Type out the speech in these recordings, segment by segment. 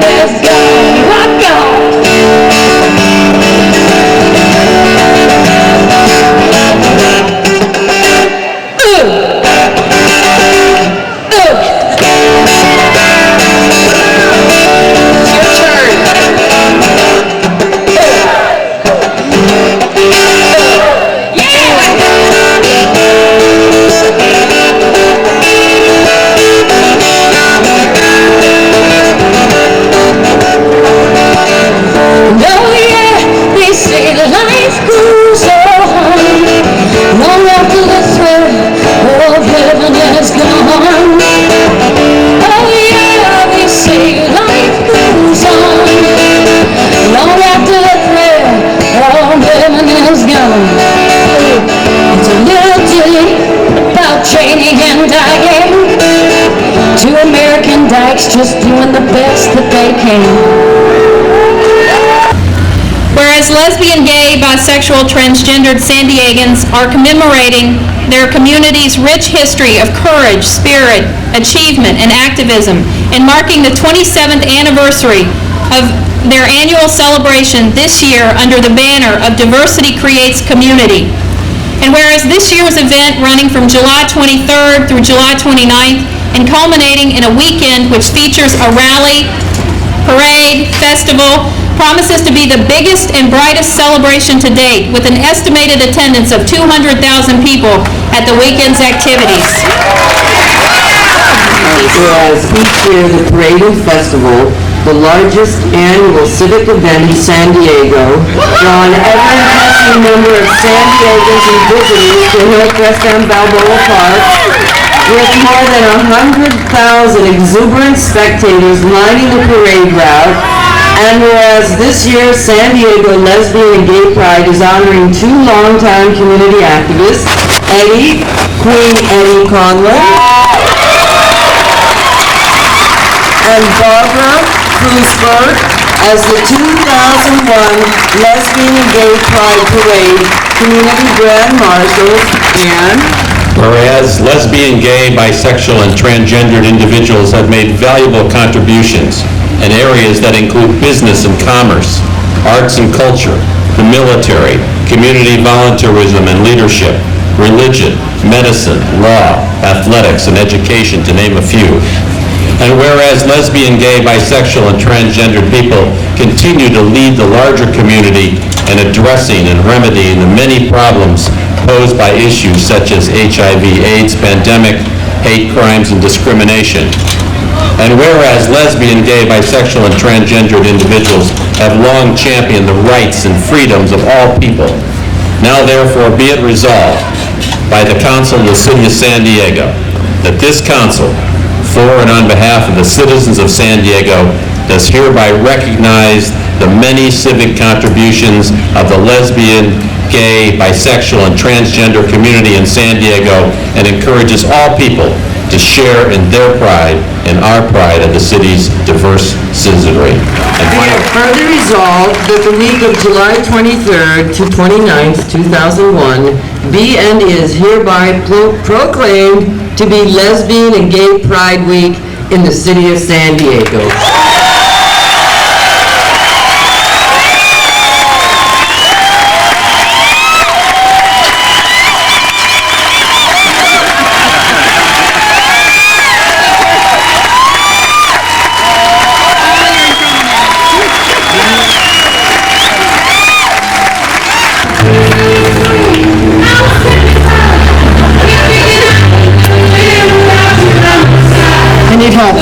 best gone. Rock on. Just doing the best that they can. Whereas lesbian, gay, bisexual, transgendered San Diegans are commemorating their community's rich history of courage, spirit, achievement, and activism, and marking the 27th anniversary of their annual celebration this year under the banner of Diversity Creates Community. And whereas this year's event, running from July 23rd through July 29th, and culminating in a weekend which features a rally, parade, festival, promises to be the biggest and brightest celebration to date, with an estimated attendance of 200,000 people at the weekend's activities. Whereas each year the parade and festival, the largest annual civic event in San Diego, draw an ever-increasing number of San Diegans and visitors to Hillcrest San Diego with more than 100,000 exuberant spectators lining the parade route. And whereas this year San Diego Lesbian and Gay Pride is honoring two longtime community activists, Queen Eddie Conway and Barbara Cruzberg, as the 2001 Lesbian and Gay Pride Parade community grand marshals, and whereas lesbian, gay, bisexual, and transgendered individuals have made valuable contributions in areas that include business and commerce, arts and culture, the military, community volunteerism and leadership, religion, medicine, law, athletics, and education, to name a few. And whereas lesbian, gay, bisexual, and transgendered people continue to lead the larger community in addressing and remedying the many problems posed by issues such as HIV/AIDS pandemic, hate crimes, and discrimination. And whereas lesbian, gay, bisexual, and transgendered individuals have long championed the rights and freedoms of all people, now therefore be it resolved by the Council of the City of San Diego that this Council, for and on behalf of the citizens of San Diego, does hereby recognize the many civic contributions of the lesbian, gay, bisexual, and transgender community in San Diego, and encourages all people to share in their pride and our pride of the city's diverse citizenry. And further resolved that the week of July 23rd to 29th, 2001, be and is hereby proclaimed to be Lesbian and Gay Pride Week in the city of San Diego. I need help.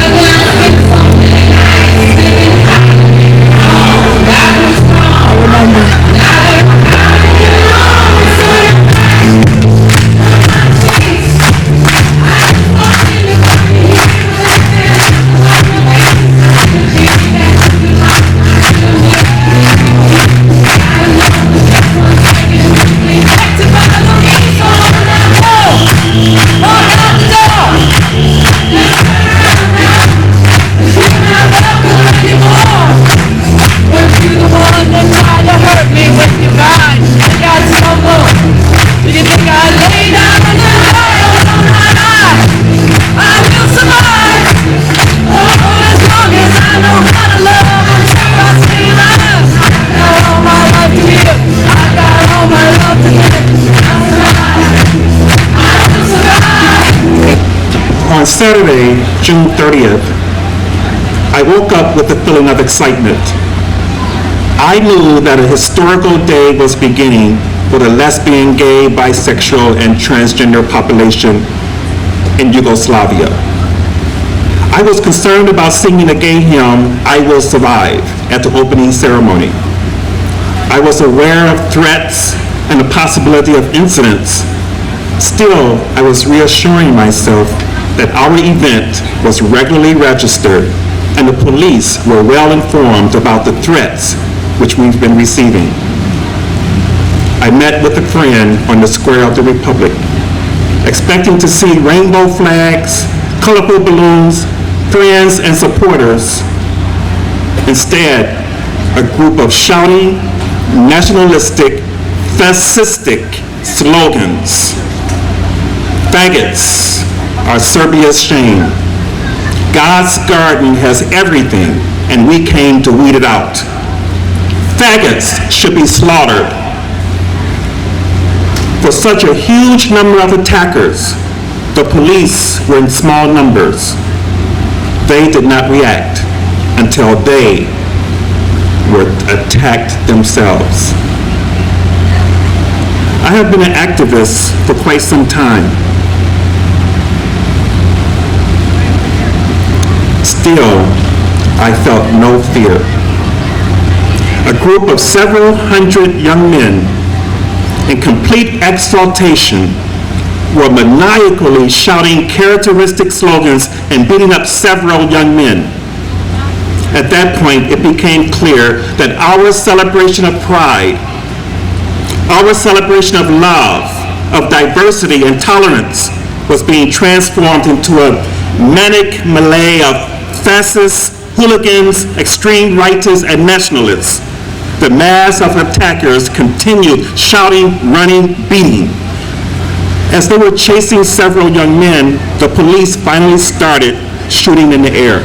June 30th, I woke up with a feeling of excitement. I knew that a historical day was beginning for the lesbian, gay, bisexual, and transgender population in Yugoslavia. I was concerned about singing the gay hymn, "I Will Survive," at the opening ceremony. I was aware of threats and the possibility of incidents. Still, I was reassuring myself that our event was regularly registered and the police were well informed about the threats which we've been receiving. I met with a friend on the Square of the Republic, expecting to see rainbow flags, colorful balloons, friends and supporters. Instead, a group of shouting, nationalistic, fascistic slogans. Faggots are Serbia's shame. God's garden has everything, and we came to weed it out. Faggots should be slaughtered. For such a huge number of attackers, the police were in small numbers. They did not react until they were attacked themselves. I have been an activist for quite some time. Still, I felt no fear. A group of several hundred young men in complete exaltation were maniacally shouting characteristic slogans and beating up several young men. At that point, it became clear that our celebration of pride, our celebration of love, of diversity and tolerance was being transformed into a manic melee of fascists, hooligans, extreme rightists, and nationalists. The mass of attackers continued shouting, running, beating. As they were chasing several young men, the police finally started shooting in the air.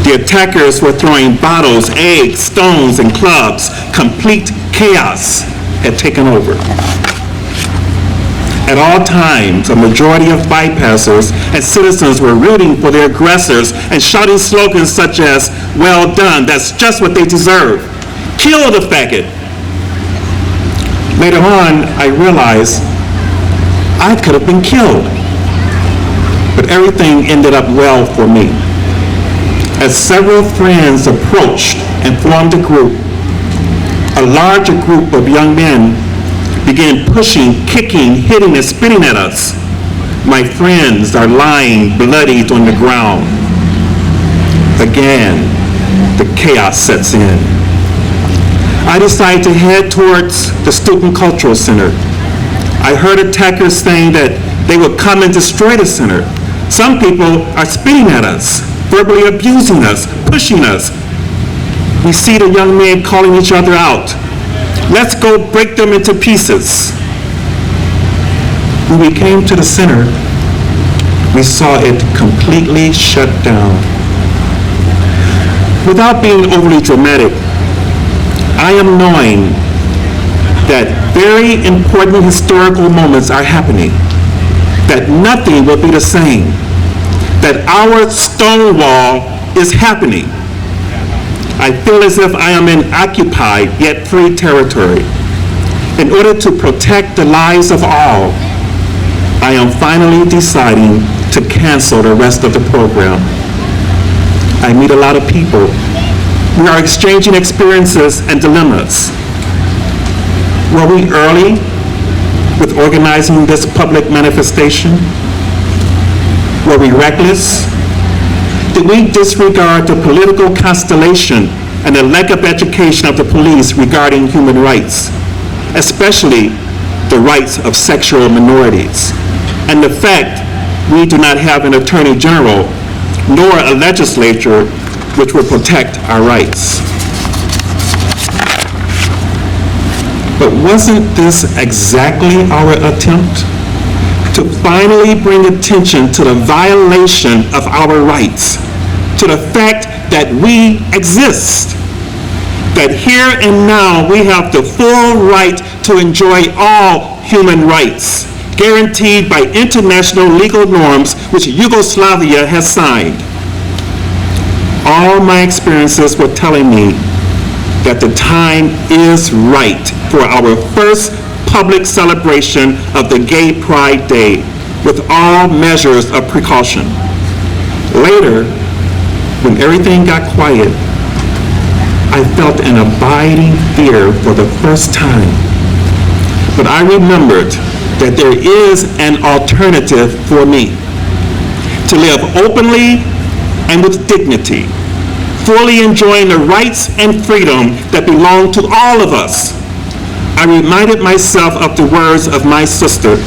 The attackers were throwing bottles, eggs, stones, and clubs. Complete chaos had taken over. At all times, a majority of bypassers and citizens were rooting for their aggressors and shouting slogans such as, "Well done, that's just what they deserve. Kill the faggot." Later on, I realized I could have been killed. But everything ended up well for me. As several friends approached and formed a group, a larger group of young men began pushing, kicking, hitting, and spitting at us. My friends are lying bloodied on the ground. Again, the chaos sets in. I decided to head towards the Student Cultural Center. I heard attackers saying that they would come and destroy the center. Some people are spitting at us, verbally abusing us, pushing us. We see the young men calling each other out. Let's go break them into pieces. When we came to the center, we saw it completely shut down. Without being overly dramatic, I am knowing that very important historical moments are happening, that nothing will be the same, that our Stonewall is happening. I feel as if I am in occupied yet free territory. In order to protect the lives of all, I am finally deciding to cancel the rest of the program. I meet a lot of people. We are exchanging experiences and dilemmas. Were we early with organizing this public manifestation? Were we reckless? Did we disregard the political constellation and the lack of education of the police regarding human rights, especially the rights of sexual minorities, and the fact we do not have an attorney general nor a legislature which will protect our rights? But wasn't this exactly our attempt to finally bring attention to the violation of our rights, to the fact that we exist, that here and now we have the full right to enjoy all human rights, guaranteed by international legal norms which Yugoslavia has signed. All my experiences were telling me that the time is right for our first public celebration of the Gay Pride Day with all measures of precaution. Later, when everything got quiet, I felt an abiding fear for the first time. But I remembered that there is an alternative for me: to live openly and with dignity, fully enjoying the rights and freedom that belong to all of us. I reminded myself of the words of my sister,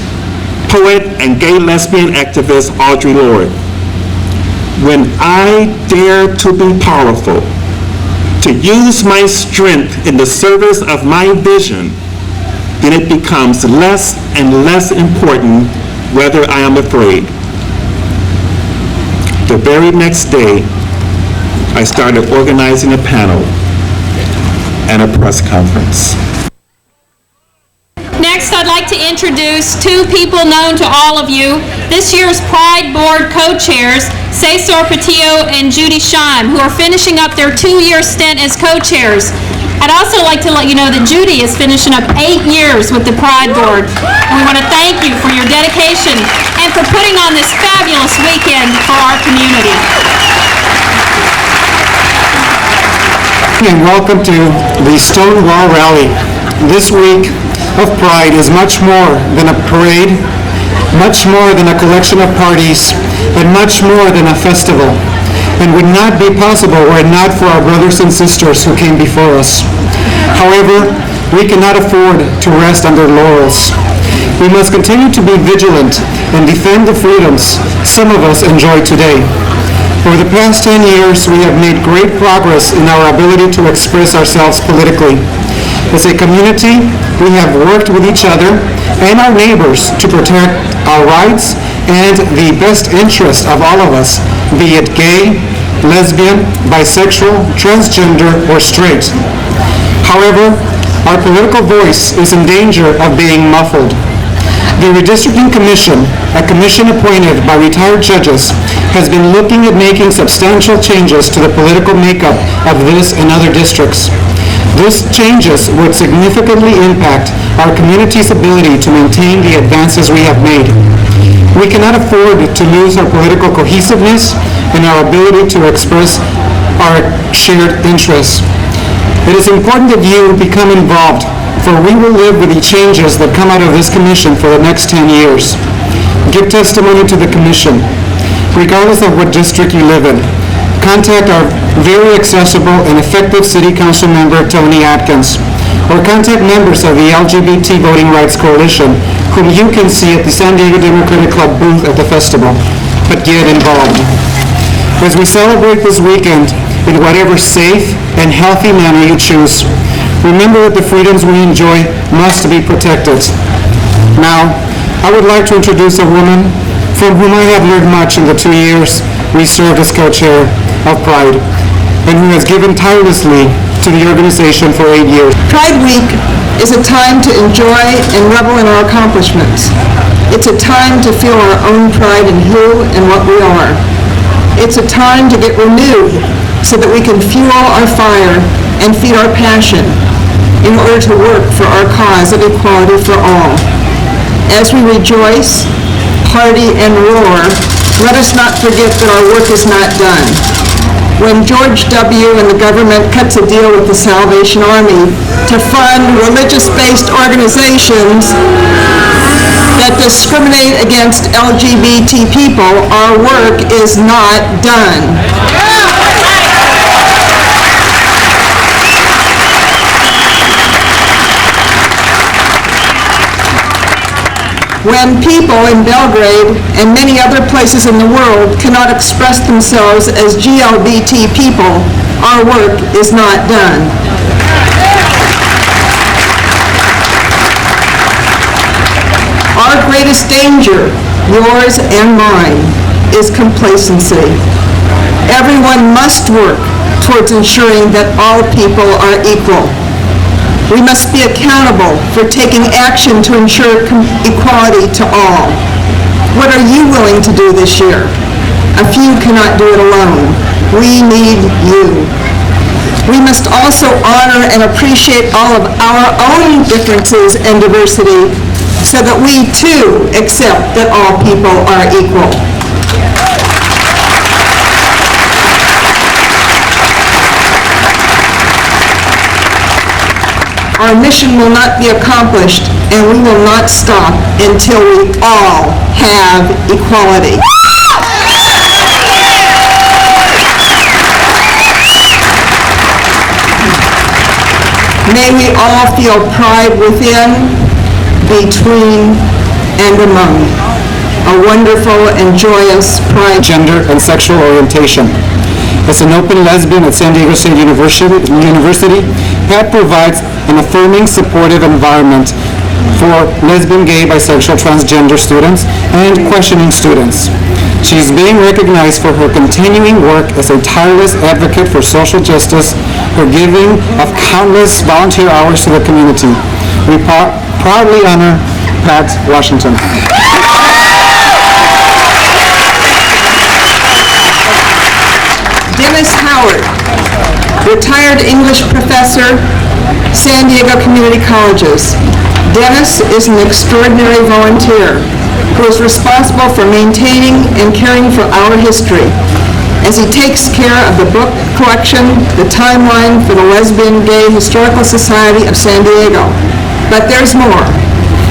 poet and gay lesbian activist Audre Lorde. When I dare to be powerful, to use my strength in the service of my vision, then it becomes less and less important whether I am afraid. The very next day, I started organizing a panel and a press conference. Next, I'd like to introduce two people known to all of you, this year's Pride Board co-chairs, Cesar Patillo and Judy Scheim, who are finishing up their 2-year stint as co-chairs. I'd also like to let you know that Judy is finishing up 8 years with the Pride Board. And we want to thank you for your dedication and for putting on this fabulous weekend for our community. And welcome to the Stonewall Rally. This week of Pride is much more than a parade, much more than a collection of parties, and much more than a festival, and would not be possible were it not for our brothers and sisters who came before us. However, we cannot afford to rest on their laurels. We must continue to be vigilant and defend the freedoms some of us enjoy today. Over the past 10 years, we have made great progress in our ability to express ourselves politically. As a community, we have worked with each other and our neighbors to protect our rights and the best interest of all of us, be it gay, lesbian, bisexual, transgender, or straight. However, our political voice is in danger of being muffled. The Redistricting Commission, a commission appointed by retired judges, has been looking at making substantial changes to the political makeup of this and other districts. These changes would significantly impact our community's ability to maintain the advances we have made. We cannot afford to lose our political cohesiveness and our ability to express our shared interests. It is important that you become involved, for we will live with the changes that come out of this commission for the next 10 years. Give testimony to the commission, regardless of what district you live in. Contact our very accessible and effective City Council member, Tony Atkins, or contact members of the LGBT Voting Rights Coalition, whom you can see at the San Diego Democratic Club booth at the festival. But get involved. As we celebrate this weekend in whatever safe and healthy manner you choose, remember that the freedoms we enjoy must be protected. Now, I would like to introduce a woman from whom I have learned much in the 2 years we served as co-chair of Pride, and who has given tirelessly to the organization for 8 years. Pride Week is a time to enjoy and revel in our accomplishments. It's a time to feel our own pride in who and what we are. It's a time to get renewed so that we can fuel our fire and feed our passion in order to work for our cause of equality for all. As we rejoice, party, and roar, let us not forget that our work is not done. When George W. and the government cuts a deal with the Salvation Army to fund religious-based organizations that discriminate against LGBT people, our work is not done. When people in Belgrade and many other places in the world cannot express themselves as GLBT people, our work is not done. Our greatest danger, yours and mine, is complacency. Everyone must work towards ensuring that all people are equal. We must be accountable for taking action to ensure equality to all. What are you willing to do this year? A few cannot do it alone. We need you. We must also honor and appreciate all of our own differences and diversity so that we too accept that all people are equal. Our mission will not be accomplished, and we will not stop until we all have equality. May we all feel pride within, between, and among. A wonderful and joyous pride. Gender and sexual orientation. As an open lesbian at San Diego State University, Pat provides an affirming, supportive environment for lesbian, gay, bisexual, transgender students and questioning students. She is being recognized for her continuing work as a tireless advocate for social justice, her giving of countless volunteer hours to the community. We proudly honor Pat Washington. Dennis Howard, retired English professor, San Diego Community Colleges. Dennis is an extraordinary volunteer who is responsible for maintaining and caring for our history as he takes care of the book collection, the timeline for the Lesbian Gay Historical Society of San Diego. But there's more.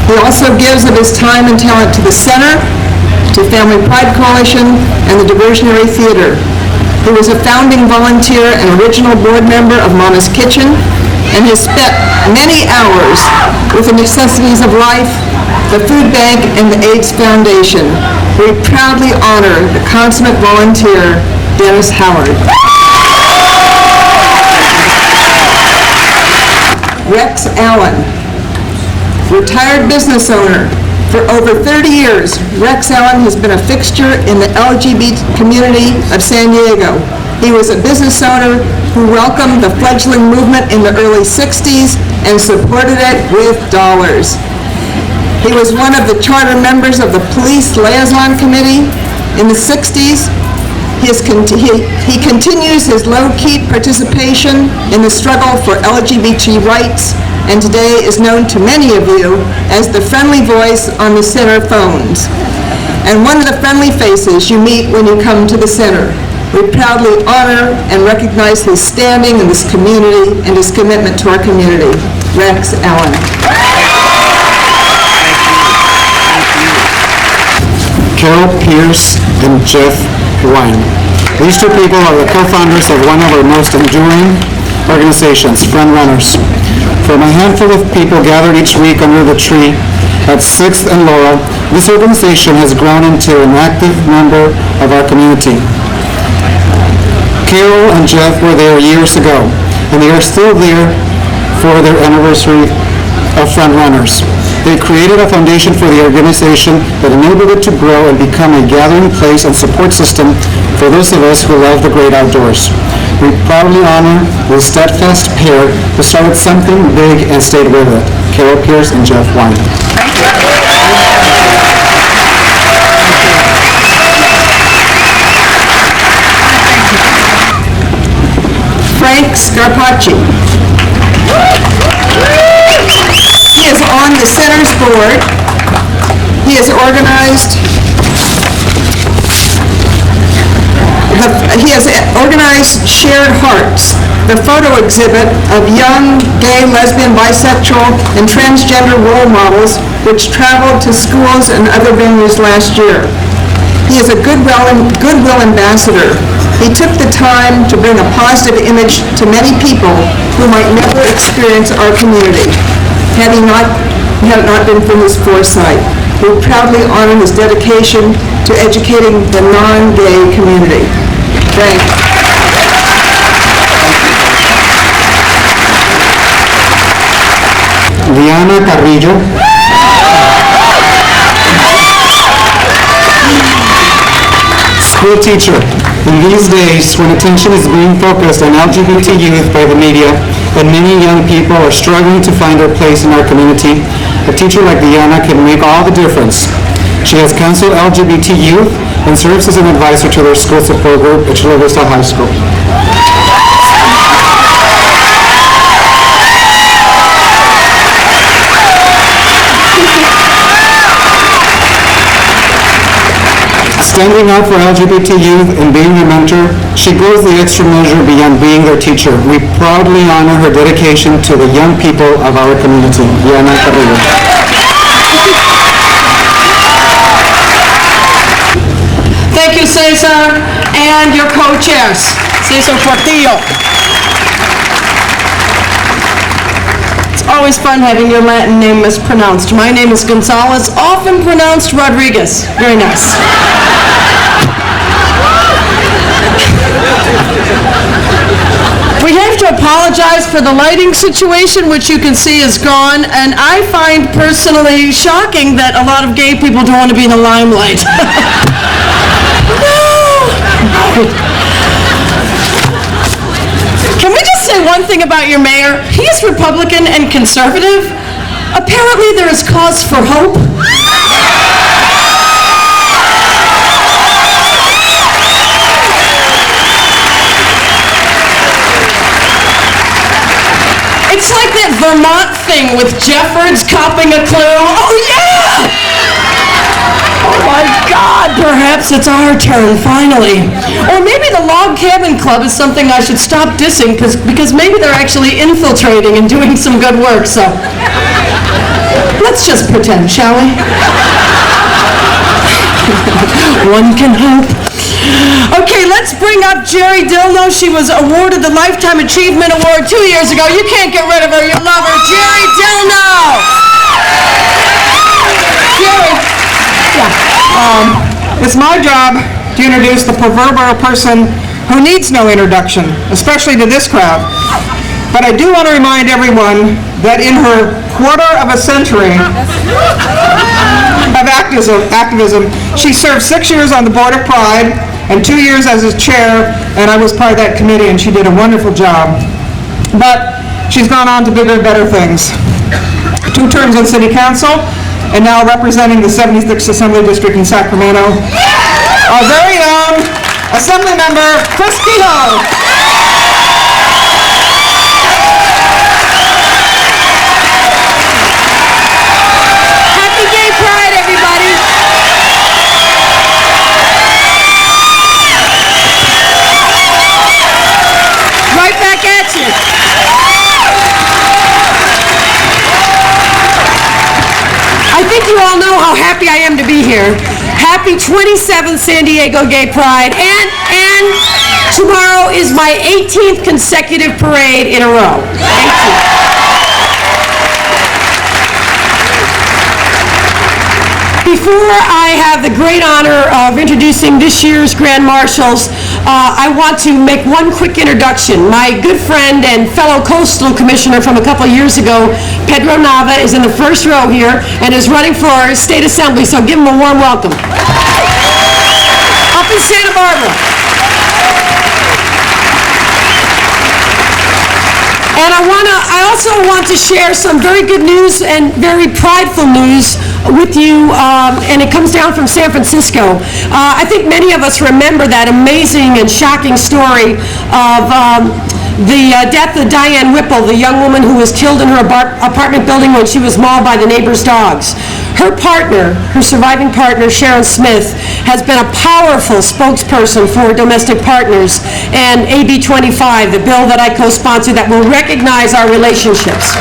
He also gives of his time and talent to the Center, to Family Pride Coalition, and the Diversionary Theater. He was a founding volunteer and original board member of Mama's Kitchen, and has spent many hours with the necessities of life, the food bank, and the AIDS Foundation. We proudly honor the consummate volunteer, Dennis Howard. Rex Allen, retired business owner. For over 30 years, Rex Allen has been a fixture in the LGBT community of San Diego. He was a business owner who welcomed the fledgling movement in the early 60s and supported it with dollars. He was one of the charter members of the Police Liaison Committee in the 60s. He continues his low-key participation in the struggle for LGBT rights, and today is known to many of you as the friendly voice on the center phones, and one of the friendly faces you meet when you come to the center. We proudly honor and recognize his standing in this community and his commitment to our community. Rex Allen. Carol Pierce and Jeff Guinn. These two people are the co-founders of one of our most enduring organizations, Friend Runners. From a handful of people gathered each week under the tree at 6th and Laurel, this organization has grown into an active member of our community. Carol and Jeff were there years ago, and they are still there for their anniversary of Friend Runners. They created a foundation for the organization that enabled it to grow and become a gathering place and support system for those of us who love the great outdoors. We proudly honor the steadfast pair who started something big and stayed with it, Carol Pierce and Jeff Guinn. Frank Scarpacci. He is on the Center's board. He has organized Shared Hearts, the photo exhibit of young gay, lesbian, bisexual, and transgender role models which traveled to schools and other venues last year. He is a goodwill ambassador. He took the time to bring a positive image to many people who might never experience our community had it not been for his foresight. We proudly honor his dedication to educating the non-gay community. Frank. Diana Carrillo. School teacher. In these days, when attention is being focused on LGBT youth by the media, and many young people are struggling to find their place in our community, a teacher like Diana can make all the difference. She has counseled LGBT youth and serves as an advisor to their school support group at Chula Vista High School. Standing up for LGBT youth and being their mentor, she goes the extra measure beyond being their teacher. We proudly honor her dedication to the young people of our community. Diana Carrillo. Thank you, Cesar, and your co-chairs, Cesar Portillo. It's always fun having your Latin name mispronounced. My name is Gonzalez, often pronounced Rodriguez. Very nice. We have to apologize for the lighting situation, which you can see is gone, and I find personally shocking that a lot of gay people don't want to be in the limelight. Can we just say one thing about your mayor? He's Republican and conservative. Apparently there is cause for hope. It's like that Vermont thing with Jeffords copping a clue. Oh yeah! Oh my God, perhaps it's our turn, finally. Or maybe the Log Cabin Club is something I should stop dissing because maybe they're actually infiltrating and doing some good work, so let's just pretend, shall we? One can hope. Okay, let's bring up Jerry Dilno. She was awarded the Lifetime Achievement Award 2 years ago. You can't get rid of her. You love her. Jerry Dilno! Jerry. Yeah. It's my job to introduce the proverbial person who needs no introduction, especially to this crowd. But I do want to remind everyone that in her quarter of a century of activism, she served 6 years on the Board of Pride and 2 years as its chair, and I was part of that committee, and she did a wonderful job. But she's gone on to bigger and better things. 2 terms on City Council, and now representing the 76th Assembly District in Sacramento, our very own Assembly Member, Chris Kehoe. Happy Gay Pride, everybody. Right back at you. I think you all know how happy I am to be here. Happy 27th San Diego Gay Pride, and tomorrow is my 18th consecutive parade in a row. Thank you. Before I have the great honor of introducing this year's Grand Marshals, I want to make one quick introduction. My good friend and fellow Coastal Commissioner from a couple years ago, Pedro Nava, is in the first row here and is running for State Assembly, so give him a warm welcome. Up in Santa Barbara. And I also want to share some very good news and very prideful news with you, and it comes down from San Francisco. I think many of us remember that amazing and shocking story of the death of Diane Whipple, the young woman who was killed in her apartment building when she was mauled by the neighbor's dogs. Her partner, her surviving partner, Sharon Smith, has been a powerful spokesperson for domestic partners and AB 25, the bill that I co-sponsored that will recognize our relationships.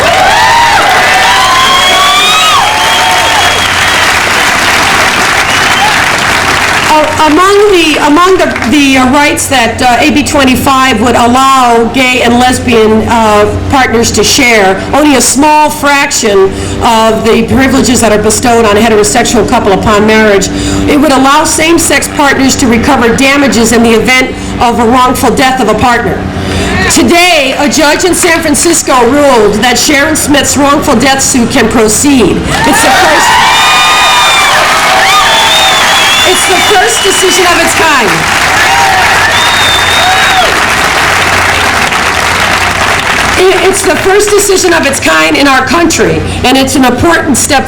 Among the rights that AB 25 would allow gay and lesbian partners to share, only a small fraction of the privileges that are bestowed on a heterosexual couple upon marriage. It would allow same-sex partners to recover damages in the event of a wrongful death of a partner. Today, a judge in San Francisco ruled that Sharon Smith's wrongful death suit can proceed. It's the first decision of its kind. It's the first decision of its kind in our country, and it's an important step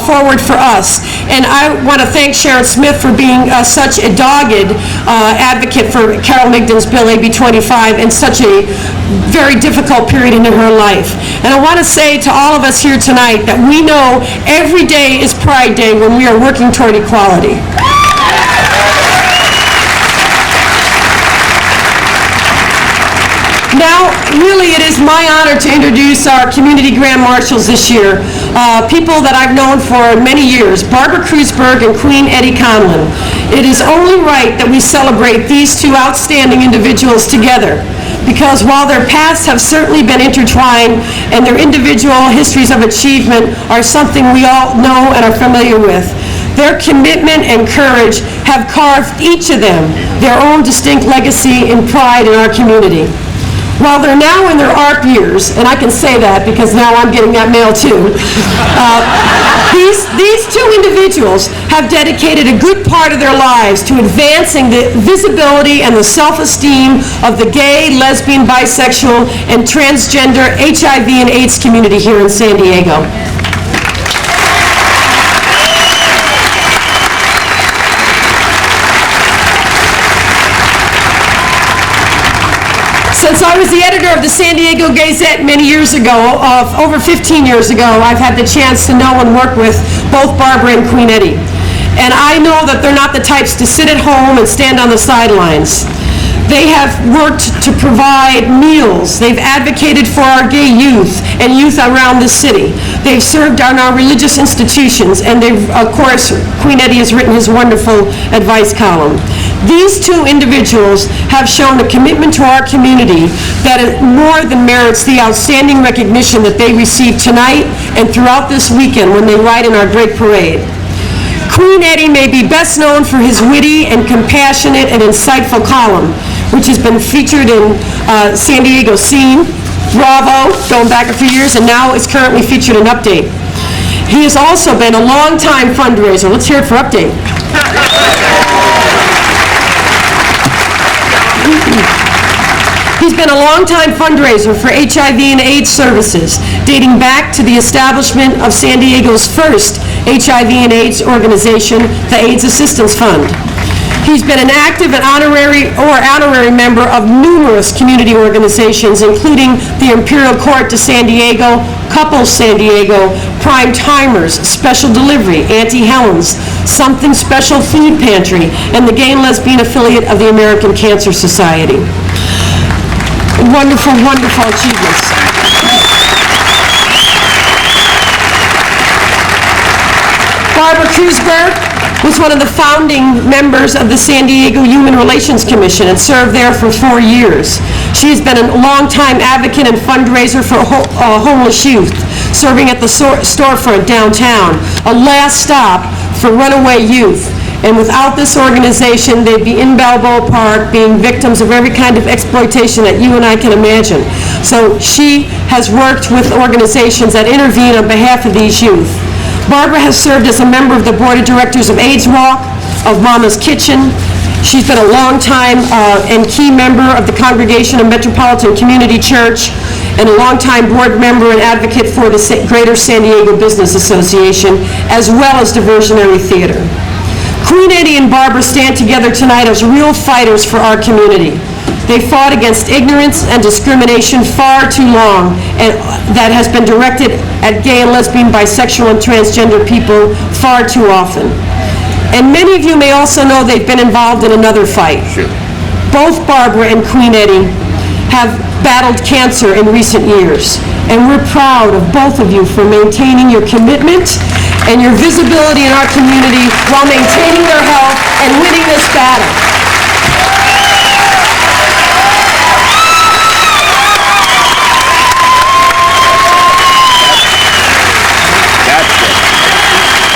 forward for us. And I want to thank Sharon Smith for being such a dogged advocate for Carol Migden's Bill AB 25 in such a very difficult period in her life. And I want to say to all of us here tonight that we know every day is Pride Day when we are working toward equality. Now, really, it is my honor to introduce our community grand marshals this year, people that I've known for many years, Barbara Kreuzberg and Queen Eddie Conlon. It is only right that we celebrate these two outstanding individuals together, because while their paths have certainly been intertwined and their individual histories of achievement are something we all know and are familiar with, their commitment and courage have carved each of them their own distinct legacy and pride in our community. While they're now in their ARP years, and I can say that because now I'm getting that mail too, these two individuals have dedicated a good part of their lives to advancing the visibility and the self-esteem of the gay, lesbian, bisexual, and transgender HIV and AIDS community here in San Diego. Since I was the editor of the San Diego Gazette many years ago, over 15 years ago, I've had the chance to know and work with both Barbara and Queen Eddie. And I know that they're not the types to sit at home and stand on the sidelines. They have worked to provide meals. They've advocated for our gay youth and youth around the city. They've served on our religious institutions, and they've, of course, Queen Eddie has written his wonderful advice column. These two individuals have shown a commitment to our community that more than merits the outstanding recognition that they received tonight and throughout this weekend when they ride in our great parade. Queen Eddie may be best known for his witty and compassionate and insightful column, which has been featured in San Diego Scene, Bravo, going back a few years, and now is currently featured in Update. He has also been a long-time fundraiser. Let's hear it for Update. He's been a long-time fundraiser for HIV and AIDS services, dating back to the establishment of San Diego's first HIV and AIDS organization, the AIDS Assistance Fund. He's been an active and honorary member of numerous community organizations, including the Imperial Court de San Diego, Couples San Diego, Prime Timers, Special Delivery, Auntie Helen's, Something Special Food Pantry, and the Gay and Lesbian affiliate of the American Cancer Society. Wonderful, wonderful achievements. Barbara Kreuzberg was one of the founding members of the San Diego Human Relations Commission and served there for 4 years. She has been a longtime advocate and fundraiser for homeless youth, serving at the storefront downtown, a last stop for runaway youth. And without this organization, they'd be in Balboa Park being victims of every kind of exploitation that you and I can imagine. So she has worked with organizations that intervene on behalf of these youth. Barbara has served as a member of the board of directors of AIDS Walk, of Mama's Kitchen. She's been a long-time and key member of the Congregation of Metropolitan Community Church, and a longtime board member and advocate for the Greater San Diego Business Association, as well as Diversionary Theater. Queen Eddie and Barbara stand together tonight as real fighters for our community. They fought against ignorance and discrimination far too long, and that has been directed at gay and lesbian, bisexual, and transgender people far too often. And many of you may also know they've been involved in another fight. Sure. Both Barbara and Queen Eddie have battled cancer in recent years, and we're proud of both of you for maintaining your commitment and your visibility in our community while maintaining their health and winning this battle.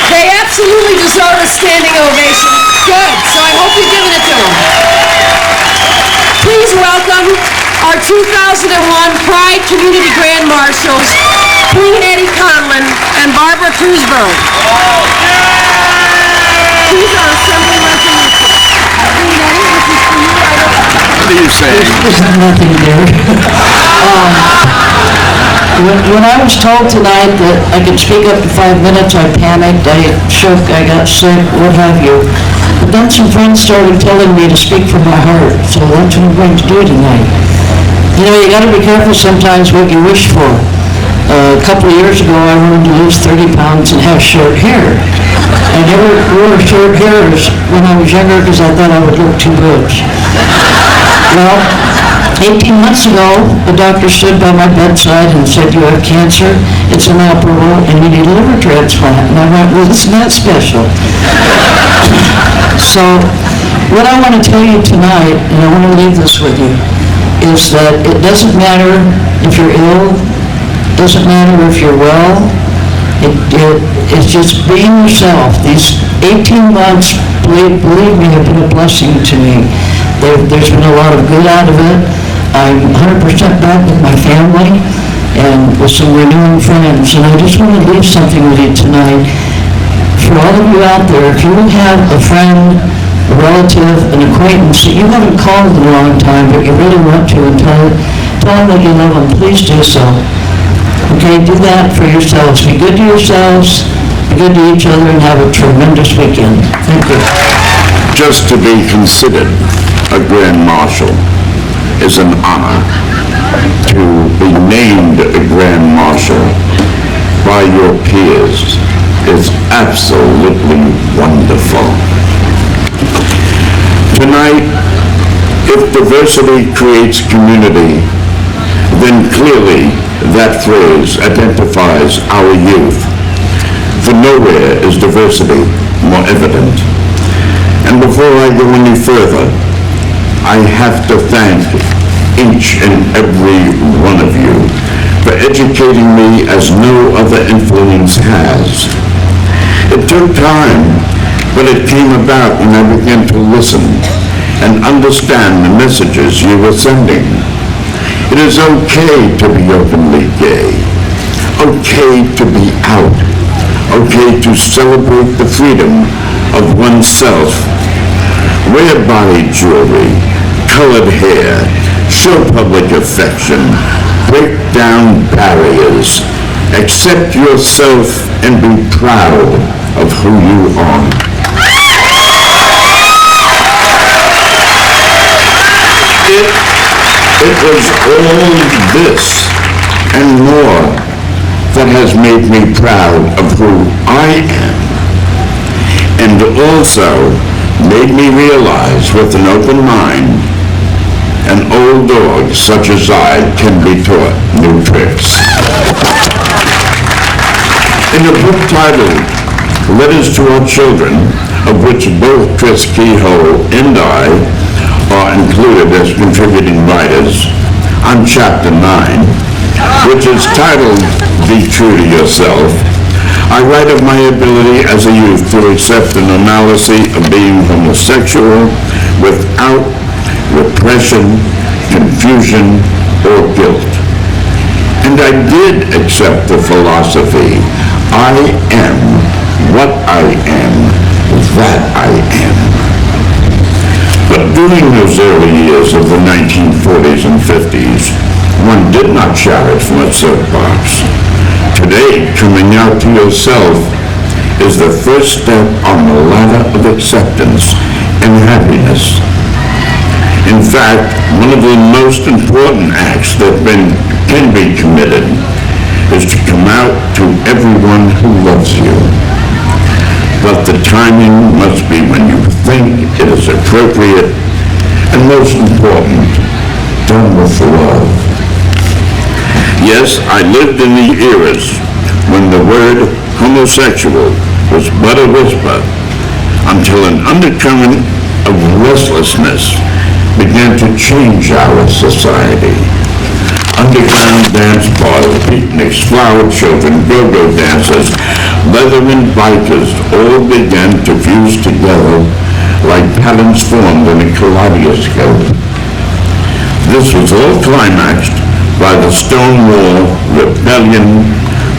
They absolutely deserve a standing ovation. Good, so I hope you're giving it to them. Please welcome our 2001 Pride Community Grand Marshals, Queen Eddie Conlon and Barbara Kreuzberg. These are assembly resolutions. Queen Eddie, this is for you. What are you saying? There's nothing there. When I was told tonight that I could speak up to 5 minutes, I panicked, I shook, I got sick, what have you. But then some friends started telling me to speak from my heart, so that's what I'm going to do tonight. You know, you gotta be careful sometimes what you wish for. A couple of years ago, I wanted to lose 30 pounds and have short hair. I never wore short hairs when I was younger because I thought I would look too butch. Well, 18 months ago, the doctor stood by my bedside and said, "You have cancer, it's inoperable, and you need a liver transplant." And I went, "Well, isn't that special?" So, what I want to tell you tonight, and I want to leave this with you, is that it doesn't matter if you're ill, it doesn't matter if you're well, it's just being yourself. These 18 months, believe me, have been a blessing to me. There's been a lot of good out of it. I'm 100% back with my family and with some renewing friends, and I just want to leave something with you tonight. For all of you out there, if you have a friend, a relative, an acquaintance that you haven't called in a long time, but you really want to, and tell them that you love them, please do so. Okay, do that for yourselves. Be good to yourselves, be good to each other, and have a tremendous weekend. Thank you. Just to be considered a Grand Marshal is an honor. To be named a Grand Marshal by your peers is absolutely wonderful. Tonight, if diversity creates community, then clearly that phrase identifies our youth. For nowhere is diversity more evident. And before I go any further, I have to thank each and every one of you for educating me as no other influence has. It took time, but it came about when I began to listen and understand the messages you were sending. It is okay to be openly gay, okay to be out, okay to celebrate the freedom of oneself. Wear body jewelry, colored hair, show public affection, break down barriers, accept yourself, and be proud of who you are. It was all this and more that has made me proud of who I am, and also made me realize with an open mind, an old dog such as I can be taught new tricks. In a book titled Letters to Our Children, of which both Chris Kehoe and I are included as contributing writers, on Chapter 9, which is titled Be True to Yourself, I write of my ability as a youth to accept the normalcy of being homosexual without repression, confusion, or guilt. And I did accept the philosophy, I am what I am, that I am. But during those early years of the 1940s and 50s, one did not shout it from a soapbox. Today, coming out to yourself is the first step on the ladder of acceptance and happiness. In fact, one of the most important acts that can be committed is to come out to everyone who loves you. But the timing must be when you think it is appropriate, and most important, done with love. Yes, I lived in the eras when the word homosexual was but a whisper, until an undercurrent of restlessness began to change our society. Underground dance bars, picnics, flower children, go-go dancers, Leatherman bikers all began to fuse together like patterns formed in a kaleidoscope. This was all climaxed by the Stonewall Rebellion,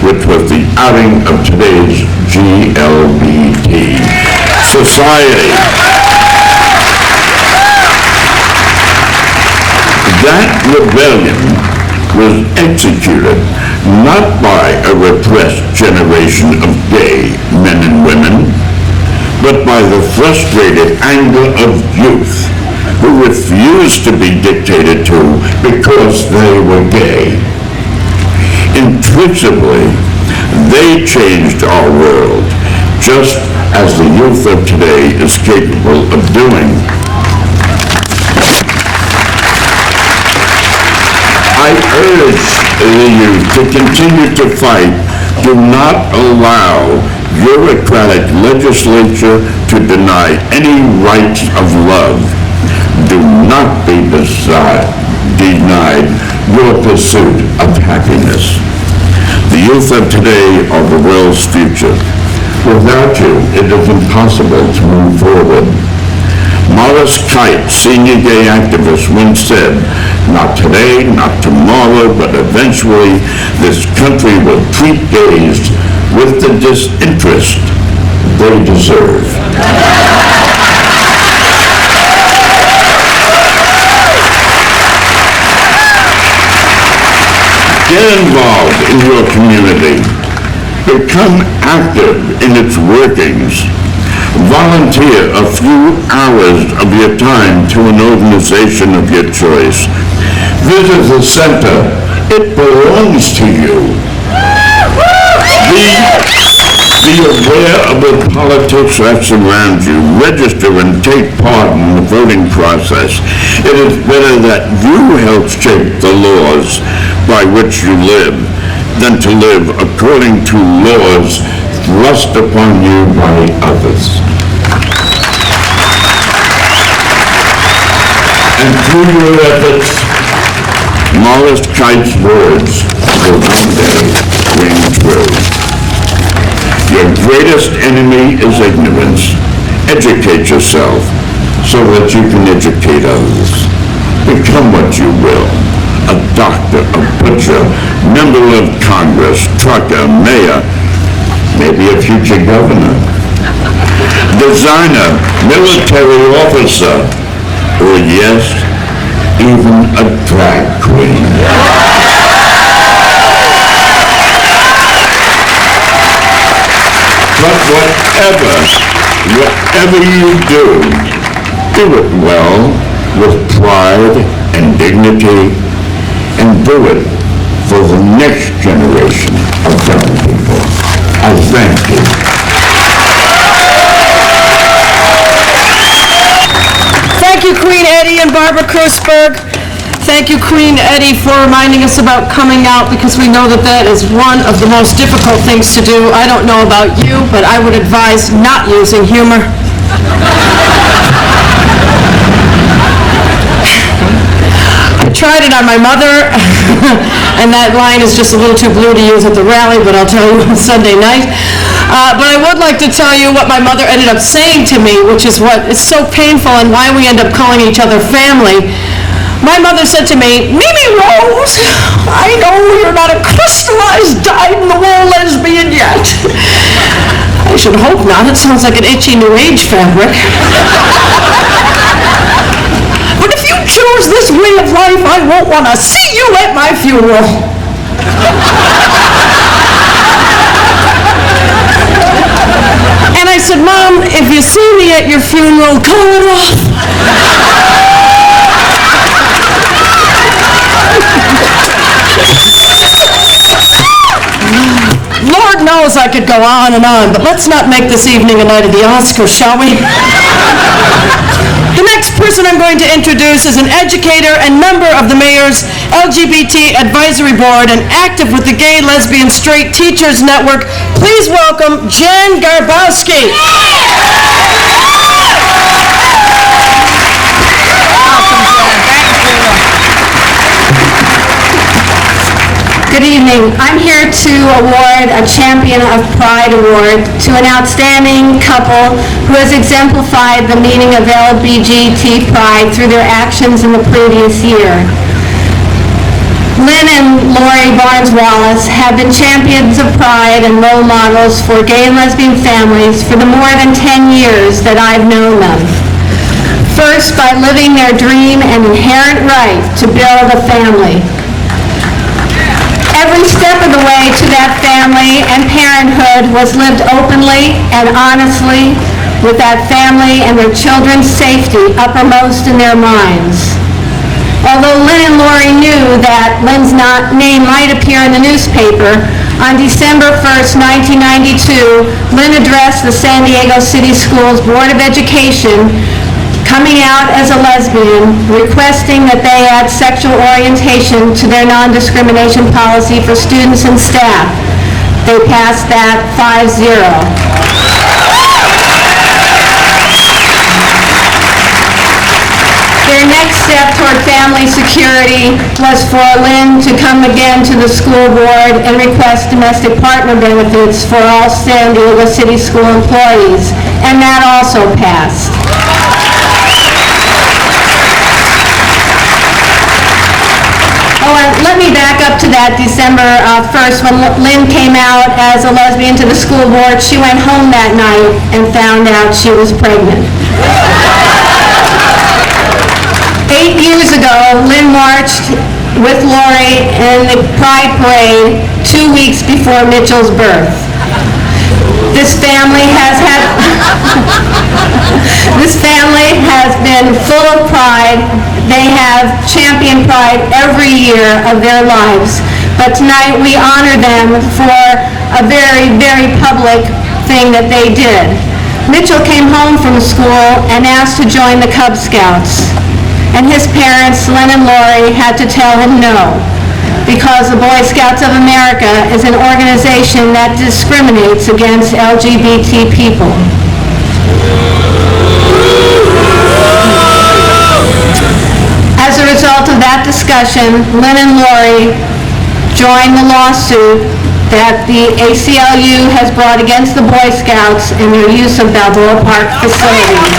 which was the outing of today's GLBT society. That rebellion was executed not by a repressed generation of gay men and women, but by the frustrated anger of youth who refused to be dictated to because they were gay. Intrinsically, they changed our world, just as the youth of today is capable of doing. I urge the youth to continue to fight. Do not allow bureaucratic legislature to deny any rights of love. Do not be denied your pursuit of happiness. The youth of today are the world's future. Without you, it is impossible to move forward. Morris Kite, senior gay activist, once said, "Not today, not tomorrow, but eventually this country will treat gays with the disinterest they deserve." Get involved in your community. Become active in its workings. Volunteer a few hours of your time to an organization of your choice. Visit the center. It belongs to you. Be aware of the politics that surrounds you. Register and take part in the voting process. It is better that you help shape the laws by which you live than to live according to laws thrust upon you by others. And through your efforts, Morris Kite's words will one day ring true. Your greatest enemy is ignorance. Educate yourself so that you can educate others. Become what you will. A doctor, a butcher, member of Congress, trucker, mayor, maybe a future governor, designer, military officer, or yes, even a drag queen. But whatever you do it well, with pride and dignity, and do it for the next generation of young people. I thank you. Thank you, Queen Eddie and Barbara Kirschberg. Thank you, Queen Eddie, for reminding us about coming out, because we know that that is one of the most difficult things to do. I don't know about you, but I would advise not using humor. I tried it on my mother, and that line is just a little too blue to use at the rally, but I'll tell you on Sunday night. But I would like to tell you what my mother ended up saying to me, which is what is so painful and why we end up calling each other family. My mother said to me, "Mimi Rose, I know you're not a crystallized, dyed-in-the-wool lesbian yet." I should hope not. It sounds like an itchy New Age fabric. But if you choose this way of life, I won't want to see you at my funeral. And I said, "Mom, if you see me at your funeral, call it off." Lord knows I could go on and on, but let's not make this evening a night of the Oscars, shall we? The next person I'm going to introduce is an educator and member of the Mayor's LGBT Advisory Board and active with the Gay, Lesbian, Straight Teachers Network. Please welcome Jen Garbowski. Good evening. I'm here to award a Champion of Pride Award to an outstanding couple who has exemplified the meaning of LGBT pride through their actions in the previous year. Lynn and Lori Barnes-Wallace have been champions of pride and role models for gay and lesbian families for the more than 10 years that I've known them. First, by living their dream and inherent right to build a family. Every step of the way to that family and parenthood was lived openly and honestly, with that family and their children's safety uppermost in their minds. Although Lynn and Lori knew that Lynn's name might appear in the newspaper, on December 1st, 1992, Lynn addressed the San Diego City Schools Board of Education, coming out as a lesbian, requesting that they add sexual orientation to their non-discrimination policy for students and staff. They passed that 5-0. Their next step toward family security was for Lynn to come again to the school board and request domestic partner benefits for all San Diego City School employees, and that also passed. Oh, and let me back up to that December 1st when Lynn came out as a lesbian to the school board. She went home that night and found out she was pregnant. 8 years ago, Lynn marched with Lori in the Pride Parade 2 weeks before Mitchell's birth. This family has been full of pride. They have championed pride every year of their lives. But tonight we honor them for a very, very public thing that they did. Mitchell came home from school and asked to join the Cub Scouts. And his parents, Lynn and Lori, had to tell him no, because the Boy Scouts of America is an organization that discriminates against LGBT people. As a result of that discussion, Lynn and Lori joined the lawsuit that the ACLU has brought against the Boy Scouts in their use of Balboa Park facilities.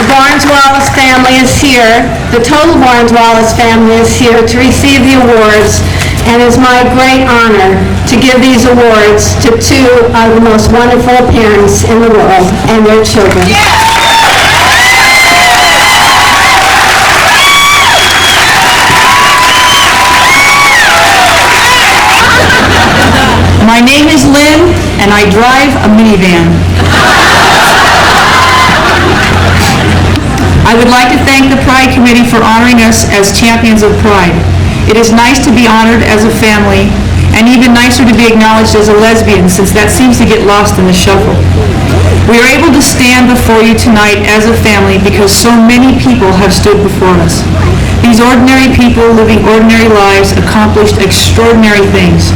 The Barnes-Wallace family is here, the total Barnes-Wallace family is here to receive the awards, and it's my great honor to give these awards to two of the most wonderful parents in the world and their children. My name is Lynn, and I drive a minivan. I would like to thank the Pride Committee for honoring us as champions of Pride. It is nice to be honored as a family, and even nicer to be acknowledged as a lesbian, since that seems to get lost in the shuffle. We are able to stand before you tonight as a family because so many people have stood before us. These ordinary people living ordinary lives accomplished extraordinary things.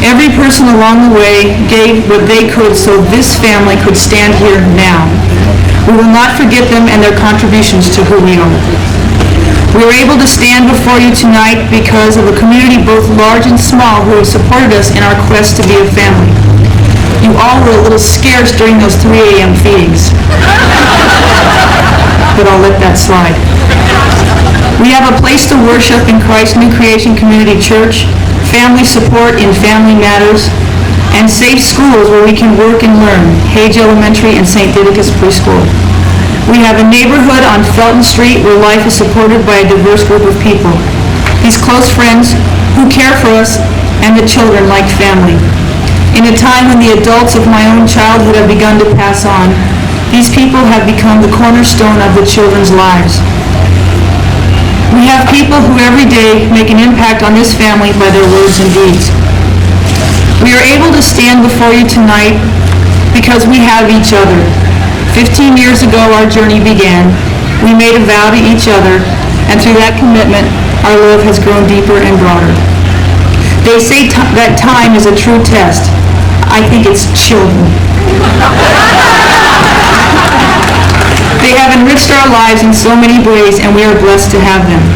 Every person along the way gave what they could so this family could stand here now. We will not forget them and their contributions to who we are. We are able to stand before you tonight because of a community both large and small who have supported us in our quest to be a family. You all were a little scarce during those 3 a.m. feedings, but I'll let that slide. We have a place to worship in Christ's New Creation Community Church, family support in family matters, and safe schools where we can work and learn, Hage Elementary and St. Didicus Preschool. We have a neighborhood on Felton Street where life is supported by a diverse group of people. These close friends who care for us and the children like family. In a time when the adults of my own childhood have begun to pass on, these people have become the cornerstone of the children's lives. We have people who every day make an impact on this family by their words and deeds. We are able to stand before you tonight because we have each other. 15 years ago, our journey began. We made a vow to each other, and through that commitment, our love has grown deeper and broader. They say that time is a true test. I think it's children. They have enriched our lives in so many ways, and we are blessed to have them.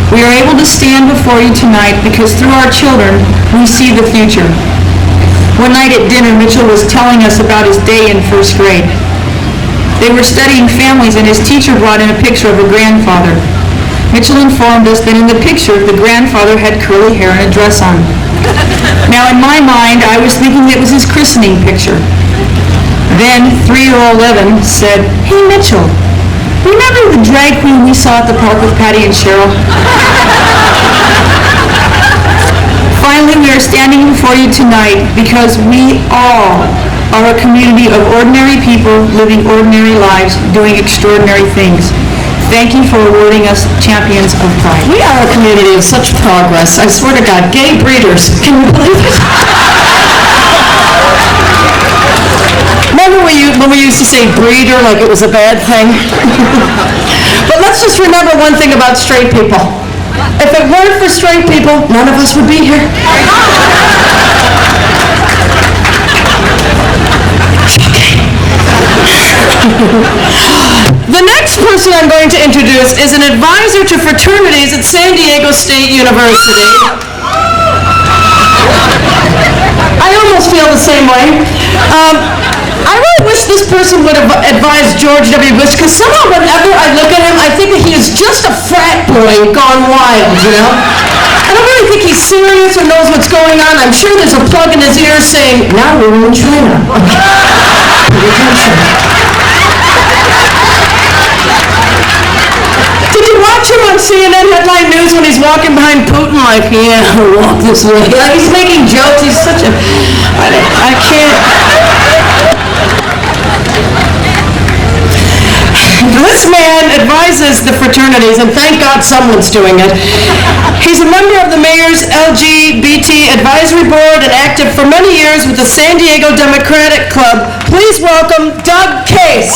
We are able to stand before you tonight because through our children, we see the future. One night at dinner, Mitchell was telling us about his day in first grade. They were studying families, and his teacher brought in a picture of a grandfather. Mitchell informed us that in the picture, the grandfather had curly hair and a dress on. Now, in my mind, I was thinking it was his christening picture. Then 3-year-old Evan said, "Hey Mitchell, remember the drag queen we saw at the park with Patty and Cheryl?" Finally, we are standing before you tonight because we all are a community of ordinary people living ordinary lives, doing extraordinary things. Thank you for awarding us Champions of Pride. We are a community of such progress. I swear to God, gay breeders. Can you believe it? Remember when we used to say breeder like it was a bad thing? But let's just remember one thing about straight people. If it weren't for straight people, none of us would be here. The next person I'm going to introduce is an advisor to fraternities at San Diego State University. I almost feel the same way. I really wish this person would have advised George W. Bush, because somehow whenever I look at him, I think that he is just a frat boy gone wild, you know? I don't really think he's serious or knows what's going on. I'm sure there's a plug in his ear saying, "Now we're in China." Pay attention. Did you watch him on CNN Headline News when he's walking behind Putin like, "Yeah, I'll walk this way"? Like, he's making jokes. He's such a... I can't... This man advises the fraternities, and thank God someone's doing it. He's a member of the mayor's LGBT advisory board and active for many years with the San Diego Democratic Club. Please welcome Doug Case.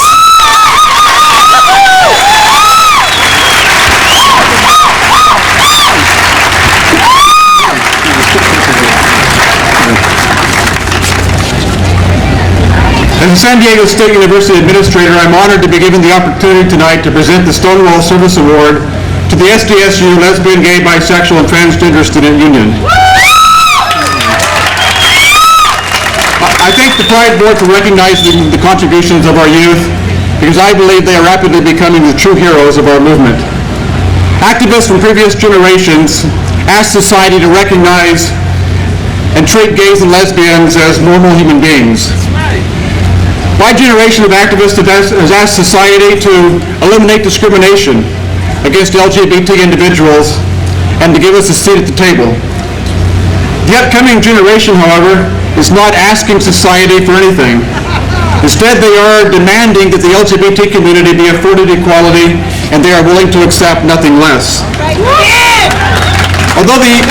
As a San Diego State University Administrator, I'm honored to be given the opportunity tonight to present the Stonewall Service Award to the SDSU Lesbian, Gay, Bisexual, and Transgender Student Union. I thank the Pride Board for recognizing the contributions of our youth, because I believe they are rapidly becoming the true heroes of our movement. Activists from previous generations asked society to recognize and treat gays and lesbians as normal human beings. My generation of activists has asked society to eliminate discrimination against LGBT individuals and to give us a seat at the table. The upcoming generation, however, is not asking society for anything. Instead, they are demanding that the LGBT community be afforded equality, and they are willing to accept nothing less. Although the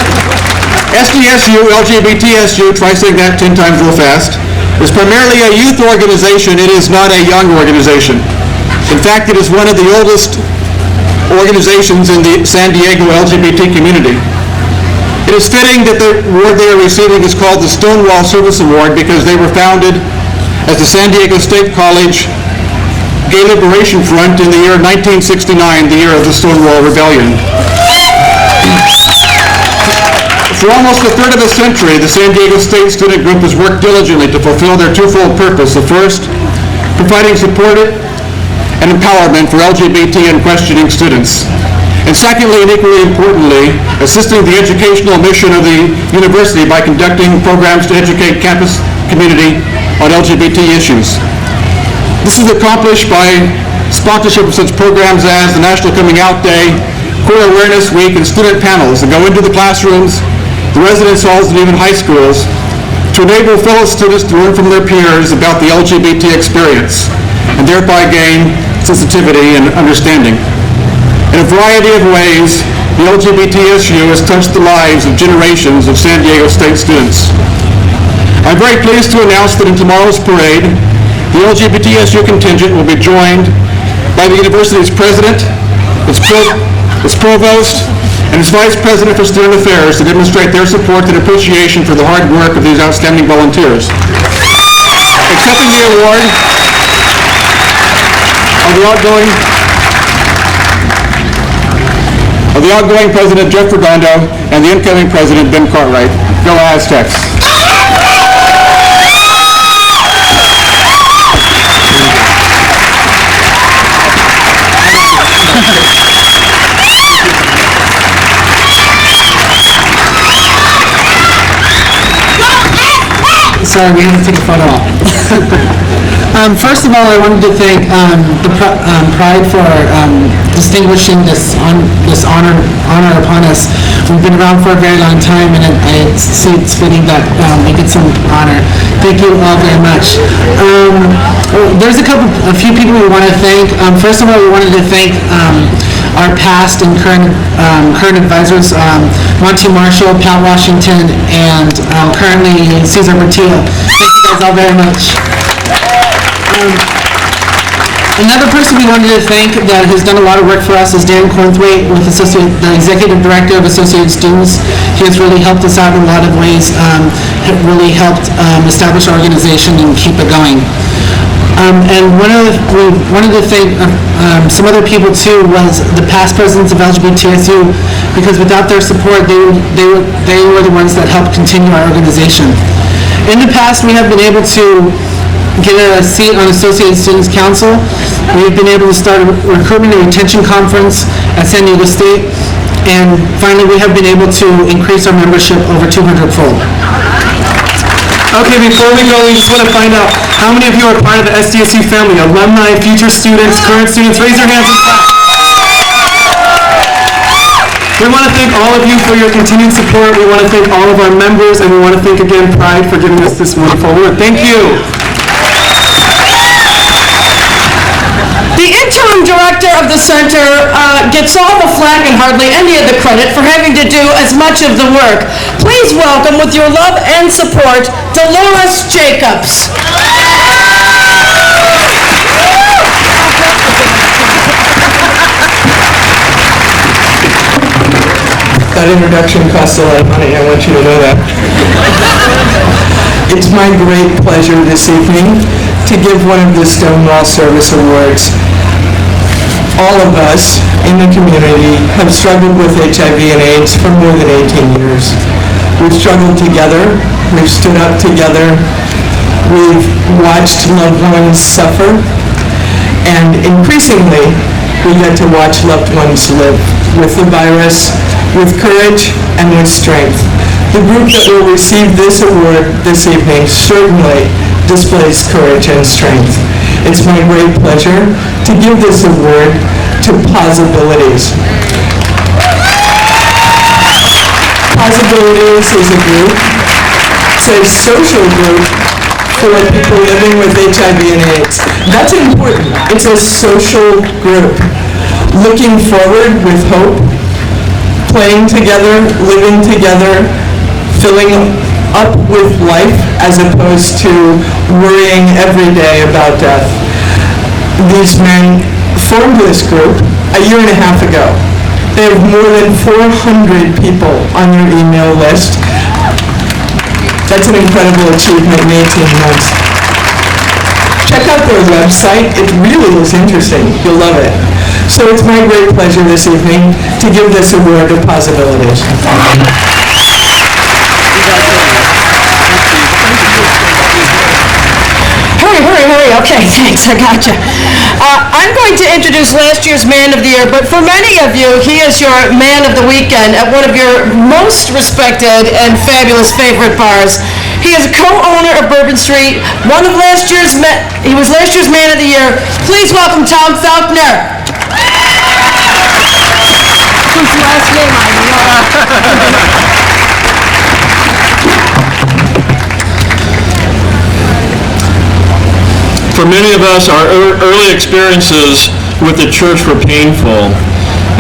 SDSU, LGBTSU, try saying that 10 times real fast, is primarily a youth organization, it is not a young organization. In fact, it is one of the oldest organizations in the San Diego LGBT community. It is fitting that the award they are receiving is called the Stonewall Service Award because they were founded as the San Diego State College Gay Liberation Front in the year 1969, the year of the Stonewall Rebellion. For almost a third of a century, the San Diego State Student Group has worked diligently to fulfill their twofold purpose. The first, providing support and empowerment for LGBT and questioning students. And secondly, and equally importantly, assisting the educational mission of the university by conducting programs to educate campus community on LGBT issues. This is accomplished by sponsorship of such programs as the National Coming Out Day, Queer Awareness Week, and student panels that go into the classrooms, the residence halls, and even high schools to enable fellow students to learn from their peers about the LGBT experience and thereby gain sensitivity and understanding. In a variety of ways, the LGBTSU has touched the lives of generations of San Diego State students. I'm very pleased to announce that in tomorrow's parade, the LGBTSU contingent will be joined by the university's president, its provost, and its vice president for student affairs to demonstrate their support and appreciation for the hard work of these outstanding volunteers. Accepting the award of the outgoing President Jeff Redondo and the incoming President Ben Cartwright. Go Aztecs. Sorry, we had to take a photo. First of all, I wanted to thank Pride for distinguishing this honor upon us. We've been around for a very long time, and I see it's fitting that we get some honor. Thank you all very much. There's a few people we want to thank. First of all, we wanted to thank our past and current advisors, Monty Marshall, Pat Washington, and currently Cesar Bertillo. Thank you guys all very much. Another person we wanted to thank that has done a lot of work for us is Dan Cornthwaite, the Executive Director of Associated Students. He has really helped us out in a lot of ways, really helped establish our organization and keep it going. And we wanted to thank some other people too, was the past presidents of LGBTSU, because without their support, they were the ones that helped continue our organization. In the past, we have been able to get a seat on Associated Students Council. We've been able to start a recruitment and retention conference at San Diego State, and finally we have been able to increase our membership over 200-fold. Okay, before we go, we just want to find out how many of you are part of the SDSU family, alumni, future students, current students. Raise your hands and clap. We want to thank all of you for your continued support. We want to thank all of our members, and we want to thank again Pride for giving us this wonderful award. Thank you. The interim director of the center gets all the flack and hardly any of the credit for having to do as much of the work. Please welcome, with your love and support, Dolores Jacobs. That introduction costs a lot of money, I want you to know that. It's my great pleasure this evening to give one of the Stonewall Service Awards. All of us in the community have struggled with HIV and AIDS for more than 18 years. We've struggled together, we've stood up together, we've watched loved ones suffer, and increasingly we get to watch loved ones live with the virus, with courage, and with strength. The group that will receive this award this evening certainly displays courage and strength. It's my great pleasure to give this award to Possibilities. Possibilities is a group, it's a social group for people living with HIV and AIDS. That's important. It's a social group, looking forward with hope, playing together, living together, filling up with life as opposed to worrying every day about death. These men formed this group a year and a half ago. They have more than 400 people on their email list. That's an incredible achievement in 18 months. Check out their website. It really is interesting. You'll love it. So it's my great pleasure this evening to give this award to Possibilities. Hurry. Okay, thanks, I gotcha. I'm going to introduce last year's Man of the Year, but for many of you, he is your Man of the Weekend at one of your most respected and fabulous favorite bars. He is a co-owner of Bourbon Street, he was last year's Man of the Year. Please welcome Tom Faulkner. Whose last name I know. For many of us, our early experiences with the church were painful,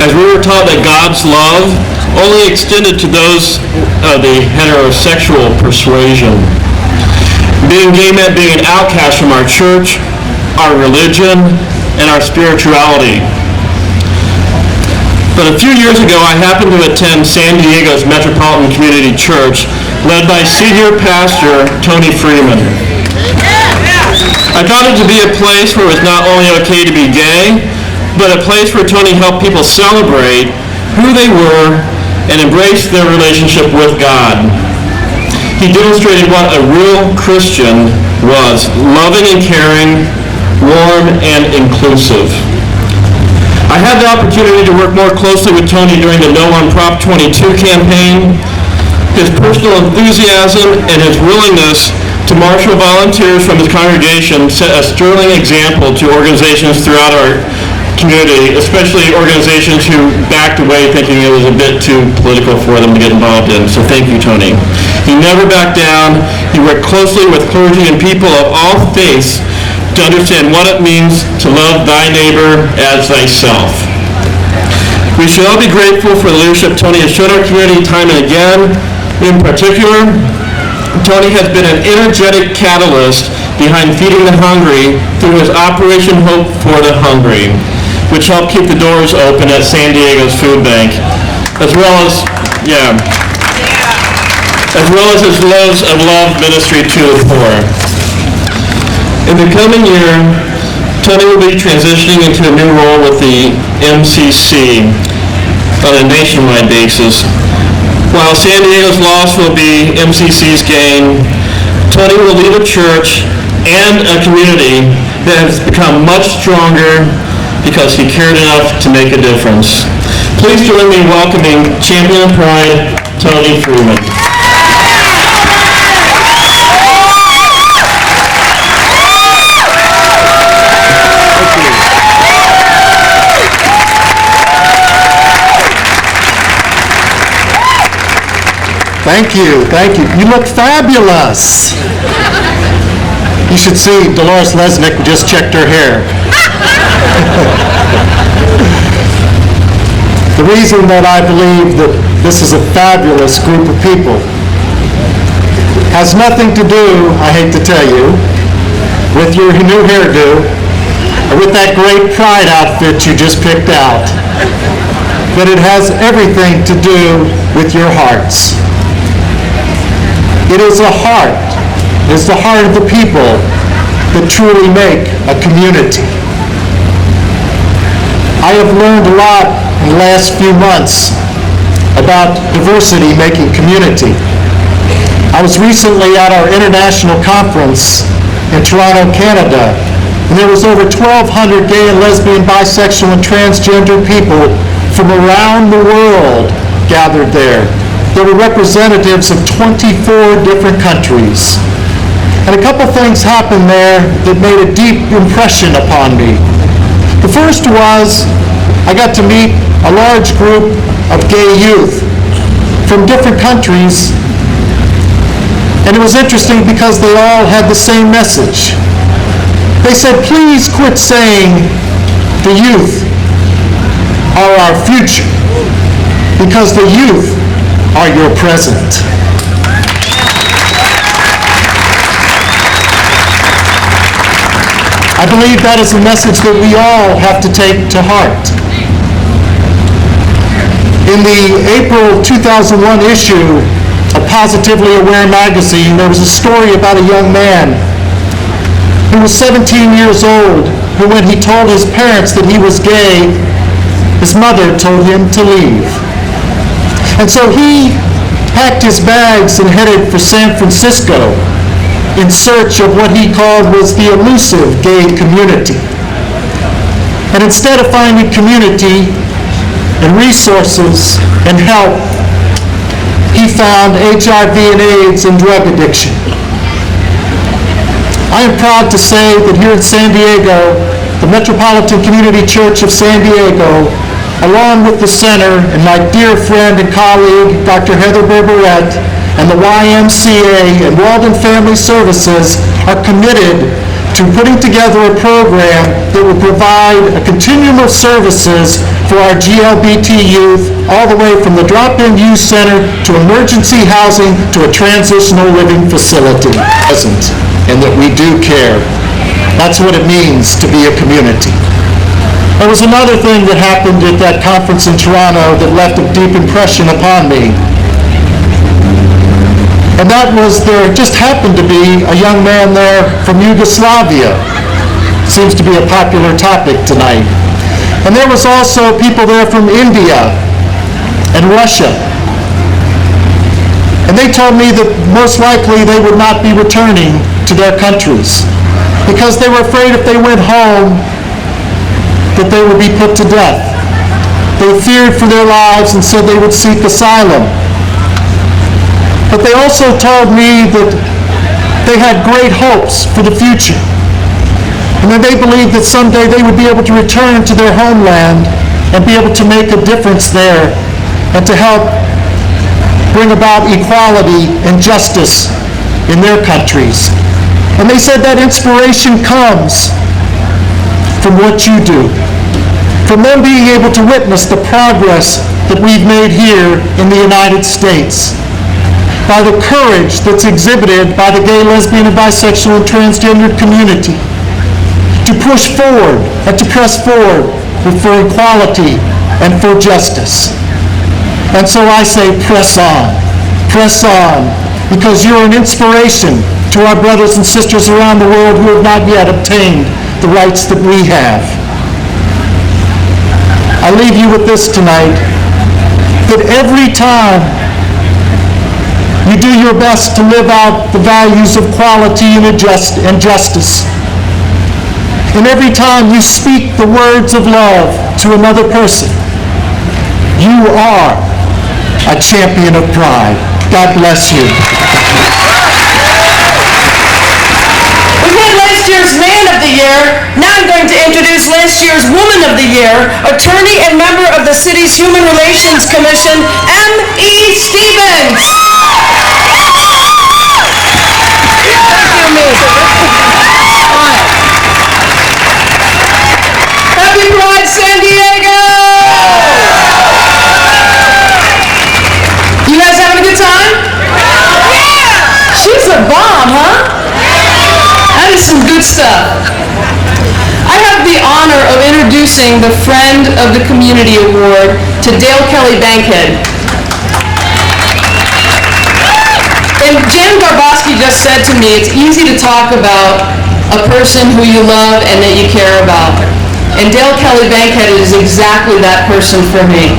as we were taught that God's love only extended to those of the heterosexual persuasion. Being gay meant being an outcast from our church, our religion, and our spirituality. But a few years ago, I happened to attend San Diego's Metropolitan Community Church, led by Senior Pastor Tony Freeman. I found it to be a place where it was not only okay to be gay, but a place where Tony helped people celebrate who they were and embrace their relationship with God. He demonstrated what a real Christian was, loving and caring, warm and inclusive. I had the opportunity to work more closely with Tony during the No on Prop 22 campaign. His personal enthusiasm and his willingness to marshal volunteers from his congregation set a sterling example to organizations throughout our community, especially organizations who backed away thinking it was a bit too political for them to get involved in. So thank you, Tony. He never backed down. He worked closely with clergy and people of all faiths to understand what it means to love thy neighbor as thyself. We should all be grateful for the leadership Tony has shown our community time and again. In particular, Tony has been an energetic catalyst behind feeding the hungry through his Operation Hope for the Hungry, which helped keep the doors open at San Diego's food bank, as well as his Loaves of Love ministry to the poor. In the coming year, Tony will be transitioning into a new role with the MCC on a nationwide basis. While San Diego's loss will be MCC's gain, Tony will lead a church and a community that has become much stronger because he cared enough to make a difference. Please join me in welcoming Champion of Pride, Tony Freeman. Thank you, thank you. You look fabulous. You should see Dolores Lesnick just checked her hair. The reason that I believe that this is a fabulous group of people has nothing to do, I hate to tell you, with your new hairdo or with that great Pride outfit you just picked out, but it has everything to do with your hearts. It is a heart. It is the heart of the people that truly make a community. I have learned a lot in the last few months about diversity making community. I was recently at our international conference in Toronto, Canada, and there was over 1,200 gay and lesbian, bisexual, and transgender people from around the world gathered there. There were representatives of 24 different countries. And a couple things happened there that made a deep impression upon me. The first was I got to meet a large group of gay youth from different countries, and it was interesting because they all had the same message. They said, please quit saying the youth are our future, because the youth are your present. I believe that is a message that we all have to take to heart. In the April 2001 issue of Positively Aware magazine, there was a story about a young man who was 17 years old, who when he told his parents that he was gay, his mother told him to leave. And so he packed his bags and headed for San Francisco in search of what he called was the elusive gay community. And instead of finding community and resources and help, he found HIV and AIDS and drug addiction. I am proud to say that here in San Diego, the Metropolitan Community Church of San Diego, along with the center and my dear friend and colleague, Dr. Heather Berberette, and the YMCA and Walden Family Services are committed to putting together a program that will provide a continuum of services for our GLBT youth, all the way from the drop-in youth center to emergency housing to a transitional living facility. And that we do care. That's what it means to be a community. There was another thing that happened at that conference in Toronto that left a deep impression upon me. And that was there just happened to be a young man there from Yugoslavia. Seems to be a popular topic tonight. And there was also people there from India and Russia. And they told me that most likely they would not be returning to their countries because they were afraid if they went home that they would be put to death. They feared for their lives and said they would seek asylum. But they also told me that They had great hopes for the future. And then they believed that someday they would be able to return to their homeland and be able to make a difference there and to help bring about equality and justice in their countries. And they said that inspiration comes from what you do, from them being able to witness the progress that we've made here in the United States, by the courage that's exhibited by the gay, lesbian, and bisexual and transgendered community to push forward and to press forward for equality and for justice. And so I say, press on, because you're an inspiration to our brothers and sisters around the world who have not yet obtained the rights that we have. I leave you with this tonight, that every time you do your best to live out the values of quality and justice, and every time you speak the words of love to another person, you are a champion of pride. God bless you. We've had last year's Man of the Year. Now I'm going to introduce last year's Woman of the Year, attorney and member of the city's Human Relations Commission, M.E. Stevens. Happy Pride, San Diego! You guys having a good time? Yeah! She's a bomb, huh? That is some good stuff. I have the honor of introducing the Friend of the Community Award to Dale Kelly Bankhead. And Jan Garbosky just said to me, it's easy to talk about a person who you love and that you care about. And Dale Kelly Bankhead is exactly that person for me.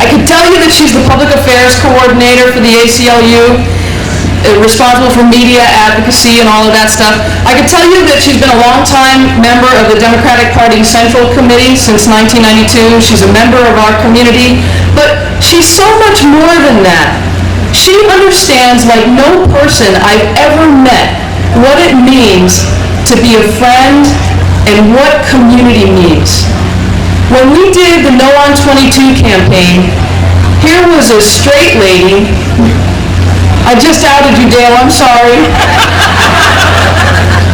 I can tell you that she's the Public Affairs Coordinator for the ACLU, responsible for media advocacy and all of that stuff. I can tell you that she's been a long-time member of the Democratic Party Central Committee since 1992. She's a member of our community, but she's so much more than that. She understands, like no person I've ever met, what it means to be a friend and what community means. When we did the No on 22 campaign, here was a straight lady. I just outed you, Dale, I'm sorry.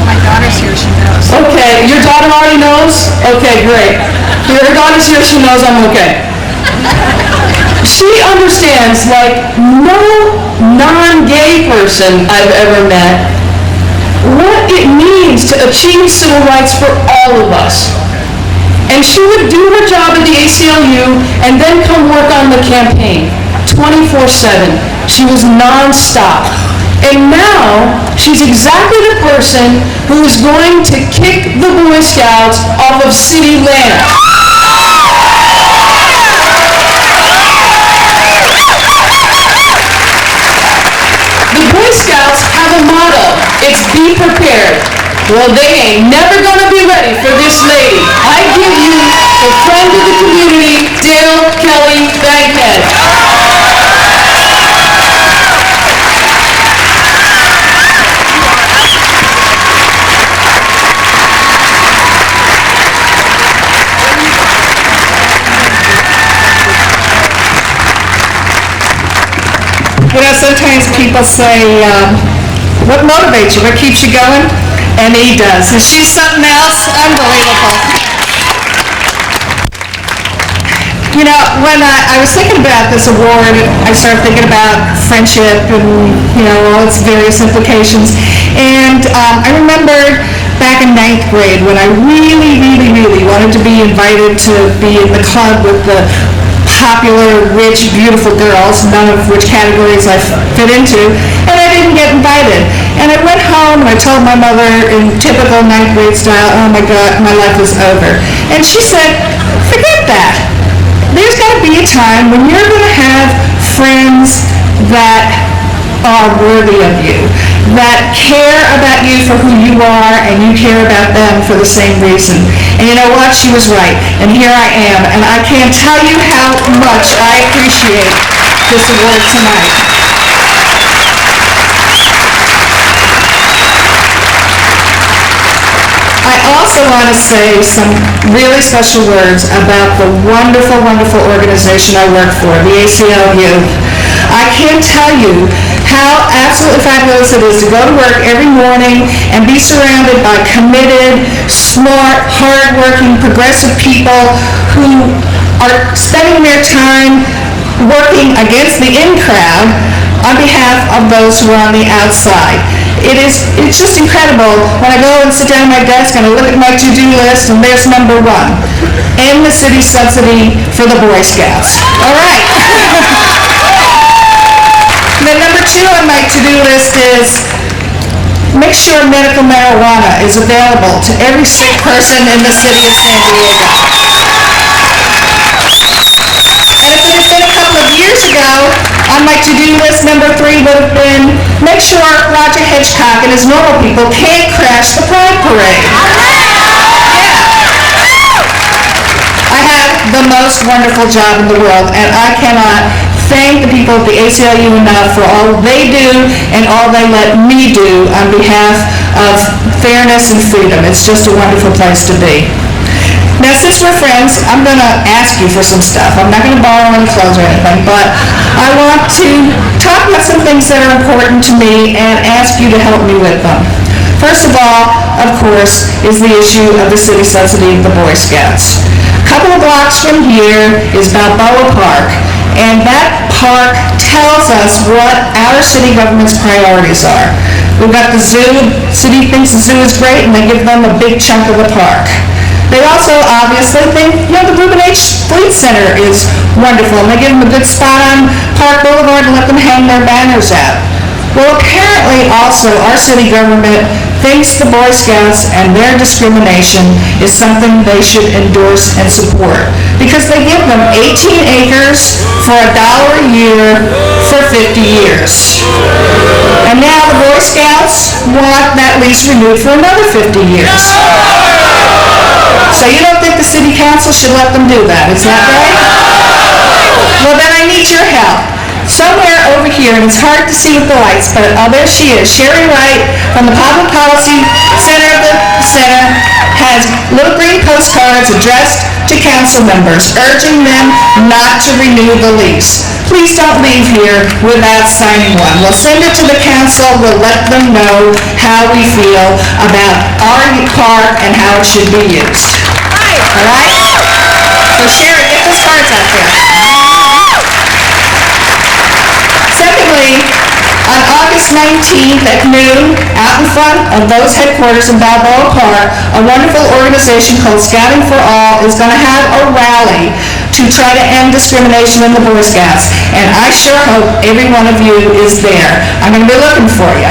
My daughter's here, she knows. Okay, your daughter already knows? Okay, great. Your daughter's here, she knows I'm okay. She understands, like no non-gay person I've ever met, what it means to achieve civil rights for all of us. And she would do her job at the ACLU and then come work on the campaign 24/7. She was non-stop. And now she's exactly the person who is going to kick the Boy Scouts off of city land. The Boy Scouts have a motto. It's be prepared. Well, they ain't never gonna be ready for this lady. I give you the Friend of the Community, Dale Kelly Bankhead. You know, sometimes people say, what motivates you? What keeps you going? And he does. And she's something else unbelievable. You know, when I was thinking about this award, I started thinking about friendship and, you know, all its various implications. And I remember back in 9th grade when I really, really, really wanted to be invited to be in the club with the popular, rich, beautiful girls, none of which categories I fit into, and I didn't get invited. And I went home and I told my mother in typical 9th grade style, oh my God, my life is over. And she said, forget that. There's got to be a time when you're going to have friends that are worthy of you, that care about you for who you are and you care about them for the same reason. And you know what? She was right. And here I am. And I can't tell you how much I appreciate this award tonight. I also want to say some really special words about the wonderful, wonderful organization I work for, the ACLU. I can't tell you how absolutely fabulous it is to go to work every morning and be surrounded by committed, smart, hardworking, progressive people who are spending their time working against the in crowd on behalf of those who are on the outside. It's just incredible when I go and sit down at my desk and I look at my to-do list, and there's number one: end the city subsidy for the Boy Scouts. All right. Then number two on my to-do list is make sure medical marijuana is available to every sick person in the city of San Diego. And if it had been a couple of years ago, on my to-do list, number three would have been make sure Roger Hitchcock and his normal people can't crash the Pride Parade. I have the most wonderful job in the world, and I cannot thank the people at the ACLU enough for all they do and all they let me do on behalf of fairness and freedom. It's just a wonderful place to be. Now, since we're friends, I'm going to ask you for some stuff. I'm not going to borrow any clothes or anything, but I want to talk about some things that are important to me and ask you to help me with them. First of all, of course, is the issue of the city subsidy of the Boy Scouts. A couple of blocks from here is Balboa Park, and that park tells us what our city government's priorities are. We've got the zoo. City thinks the zoo is great, and they give them a big chunk of the park. They also obviously think, the Reuben H. Fleet Center is wonderful, and they give them a good spot on Park Boulevard and let them hang their banners out. Well, apparently also our city government thinks the Boy Scouts and their discrimination is something they should endorse and support, because they give them 18 acres for $1 a year for 50 years. And now the Boy Scouts want that lease renewed for another 50 years. So you don't think the city council should let them do that, is that right? Well, then I need your help. Somewhere over here, and it's hard to see with the lights, but there she is, Sherry Wright from the Public Policy Center of the Center has little green postcards addressed to council members, urging them not to renew the lease. Please don't leave here without signing one. We'll send it to the council. We'll let them know how we feel about our park and how it should be used. All right? So Sherry, get those cards out there. Secondly, on August 19th at noon, out in front of those headquarters in Balboa Park, a wonderful organization called Scouting for All is going to have a rally to try to end discrimination in the Boy Scouts. And I sure hope every one of you is there. I'm going to be looking for you.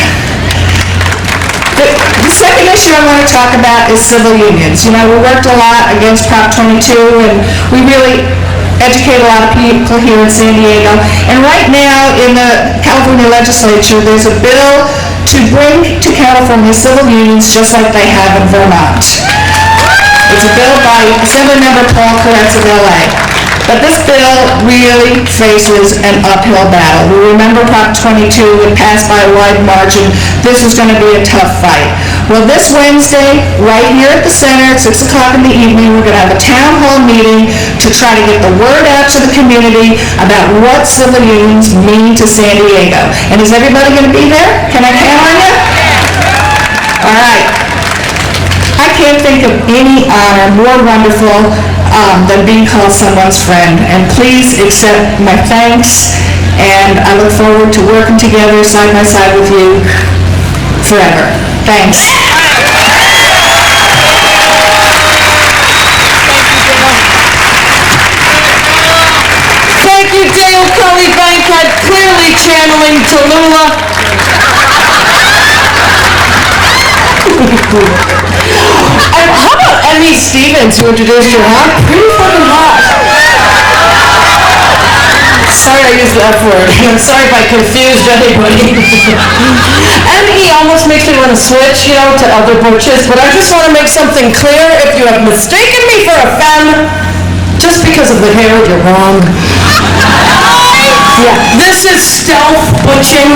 The second issue I want to talk about is civil unions. We worked a lot against Prop 22, and we really educate a lot of people here in San Diego. And right now in the California legislature, there's a bill to bring to California civil unions just like they have in Vermont. It's a bill by Assemblymember Paul Koretz of LA. But this bill really faces an uphill battle. We remember Prop 22 would pass by a wide margin. This is going to be a tough fight. Well, this Wednesday, right here at the center at 6 o'clock in the evening, we're going to have a town hall meeting to try to get the word out to the community about what civil unions mean to San Diego. And is everybody going to be there? Can I count on you? All right. I can't think of any honor more wonderful than being called someone's friend. And please accept my thanks, and I look forward to working together side by side with you forever. Thanks. Thank you, Dale Cully Bankhead, clearly channeling Tallulah. And how about Emmy Stevens, who introduced you? Pretty fucking hot. Sorry I used the F word. I'm sorry if I confused anybody. Emmy almost makes me want to switch, to other butches, but I just want to make something clear. If you have mistaken me for a femme, just because of the hair, you're wrong. Yeah, this is stealth butching.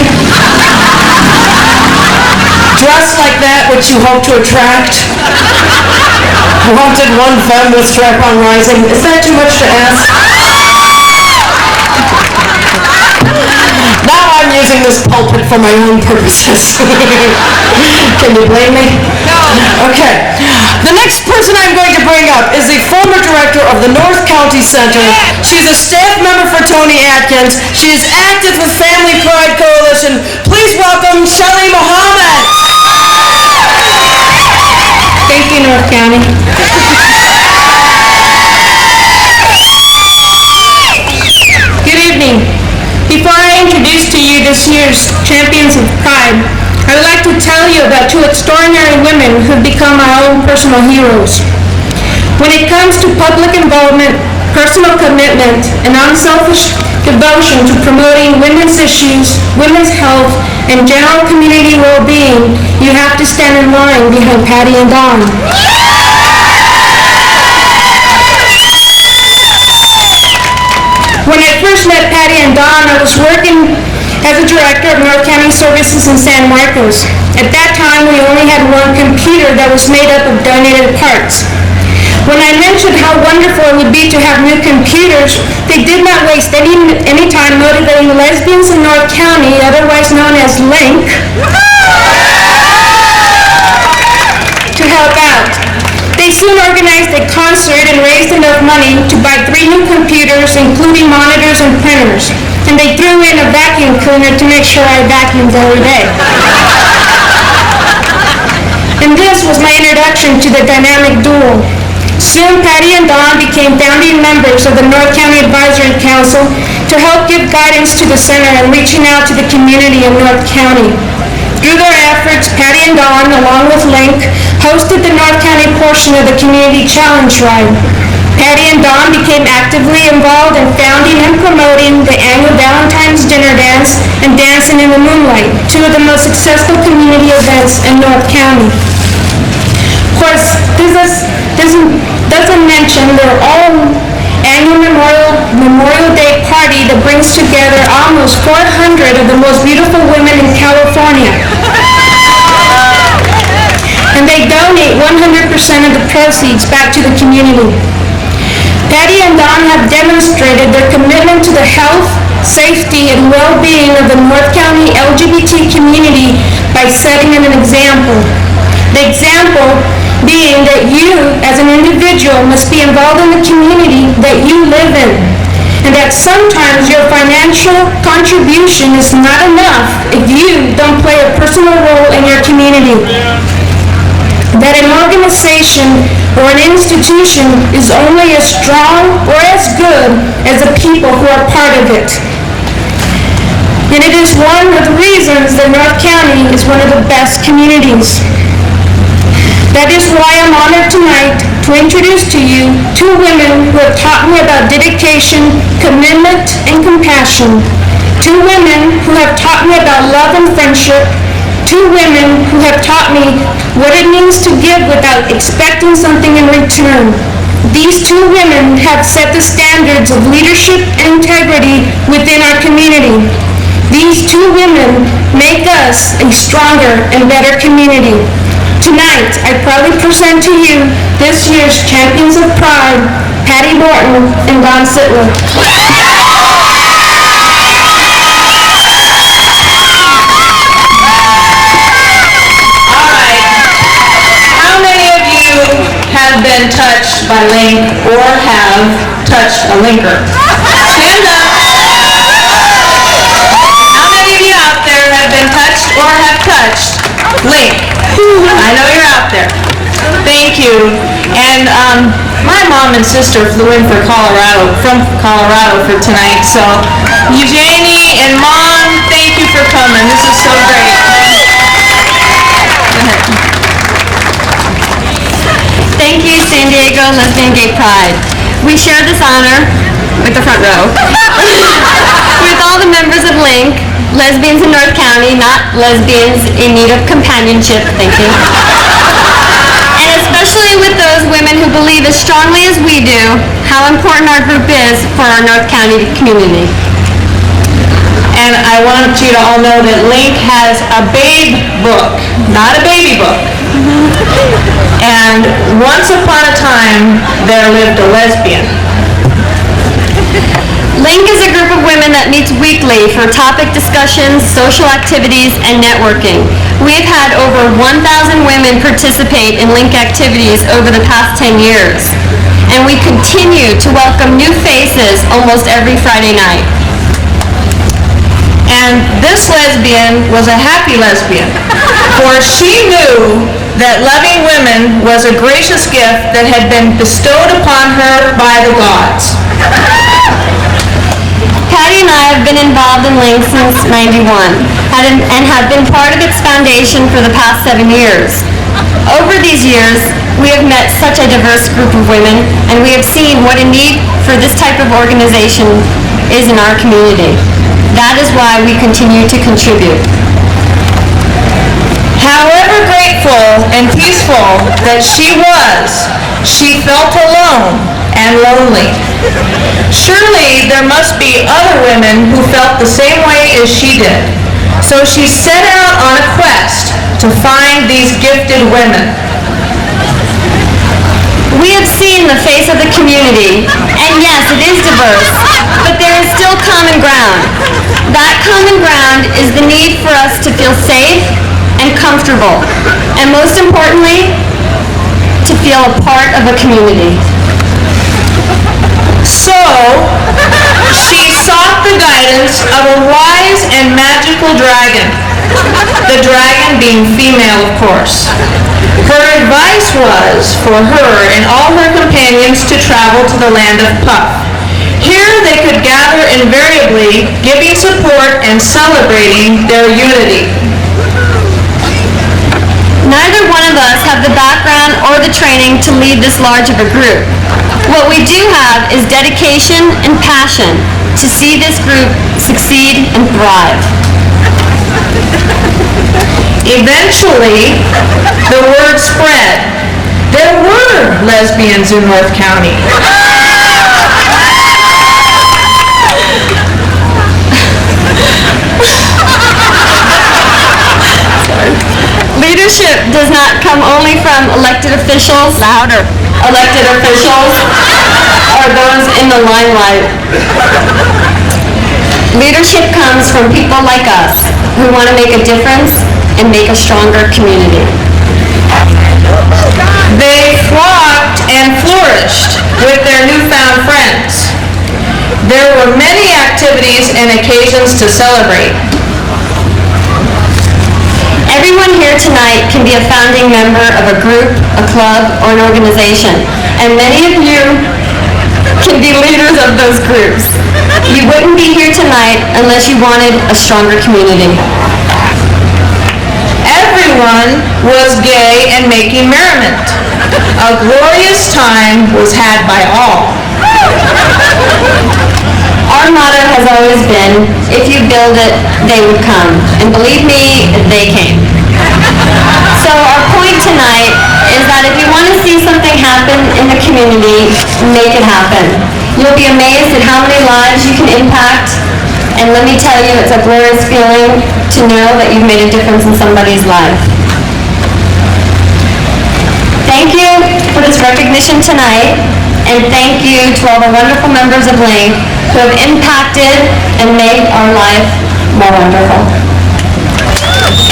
Dress like that, which you hope to attract. wanted one femme with strap-on rising. Is that too much to ask? Now I'm using this pulpit for my own purposes. Can you blame me? No. Okay. The next person I'm going to bring up is the former director of the North County Center. She's a staff member for Tony Atkins. She is active with Family Pride Coalition. Please welcome Shelly Mohammed. Thank you, North County. Good evening. Before I introduce to you this year's Champions of Pride, I would like to tell you about two extraordinary women who've become our own personal heroes. When it comes to public involvement, personal commitment, and unselfish devotion to promoting women's issues, women's health, and general community well-being, you have to stand in line behind Patty and Dawn. When I first met Patty and Dawn, I was working as a director of North County Services in San Marcos. At that time, we only had one computer that was made up of donated parts. When I mentioned how wonderful it would be to have new computers, they did not waste any time motivating lesbians in North County, otherwise known as LINK, to help out. They soon organized a concert and raised enough money to buy 3 new computers, including monitors and printers. And they threw in a vacuum cleaner to make sure I vacuumed every day. And this was my introduction to the dynamic duo. Soon, Patty and Dawn became founding members of the North County Advisory Council to help give guidance to the center and reaching out to the community of North County. Through their efforts, Patty and Dawn, along with Link, hosted the North County portion of the Community Challenge Ride. Patty and Dawn became actively involved in founding and promoting the annual Valentine's Dinner Dance and Dancing in the Moonlight, 2 of the most successful community events in North County. Of course, this doesn't mention their own annual Memorial Day party that brings together almost 400 of the most beautiful women in California. And they donate 100% of the proceeds back to the community. Patty and Dawn have demonstrated their commitment to the health, safety, and well-being of the North County LGBT community by setting an example. The example being that you, as an individual, must be involved in the community that you live in, and that sometimes your financial contribution is not enough if you don't play a personal role in your community. That an organization or an institution is only as strong or as good as the people who are part of it. And it is one of the reasons that North County is one of the best communities. That is why I'm honored tonight to introduce to you 2 women who have taught me about dedication, commitment, and compassion. 2 women who have taught me about love and friendship. 2 women who have taught me what it means to give without expecting something in return. These 2 women have set the standards of leadership and integrity within our community. These 2 women make us a stronger and better community. Tonight, I proudly present to you this year's Champions of Pride, Patty Morton and Dawn Sitler. Have been touched by Link or have touched a linker? Stand up. How many of you out there have been touched or have touched Link? I know you're out there. Thank you. And my mom and sister flew in from Colorado for tonight. So Eugenie and Mom, thank you for coming. This is so great. Thank you, San Diego Lesbian Gay Pride. We share this honor with the front row with all the members of LINK, lesbians in North County, not lesbians in need of companionship, thank you. And especially with those women who believe as strongly as we do how important our group is for our North County community. And I want you to all know that Link has a babe book, not a baby book. And once upon a time there lived a lesbian. Link is a group of women that meets weekly for topic discussions, social activities, and networking. We've had over 1,000 women participate in Link activities over the past 10 years, and we continue to welcome new faces almost every Friday night. And this lesbian was a happy lesbian, for she knew that loving women was a gracious gift that had been bestowed upon her by the gods. Patty and I have been involved in Link since '91 and have been part of its foundation for the past 7 years. Over these years, we have met such a diverse group of women, and we have seen what a need for this type of organization is in our community. That is why we continue to contribute. However grateful and peaceful that she was, she felt alone and lonely. Surely there must be other women who felt the same way as she did. So she set out on a quest to find these gifted women. We have seen the face of the community, and yes, it is diverse, but there is still common ground. That common ground is the need for us to feel safe and comfortable, and most importantly, to feel a part of a community. So, she sought the guidance of a wise and magical dragon, the dragon being female, of course. Her advice was for her and all her companions to travel to the land of Puff. Here they could gather invariably, giving support and celebrating their unity. Neither one of us have the background or the training to lead this large of a group. What we do have is dedication and passion to see this group succeed and thrive. Eventually, the word spread. There were lesbians in North County. Leadership does not come only from elected officials, or those in the limelight. Leadership comes from people like us who want to make a difference and make a stronger community. They flocked and flourished with their newfound friends. There were many activities and occasions to celebrate. Everyone here tonight can be a founding member of a group, a club, or an organization, and many of you can be leaders of those groups. You wouldn't be here tonight unless you wanted a stronger community. Everyone was gay and making merriment. A glorious time was had by all. Our motto has always been, if you build it, they would come. And believe me, they came. So our point tonight is that if you want to see something happen in the community, make it happen. You'll be amazed at how many lives you can impact. And let me tell you, it's a glorious feeling to know that you've made a difference in somebody's life. Thank you for this recognition tonight, and thank you to all the wonderful members of Link who have impacted and made our life more wonderful.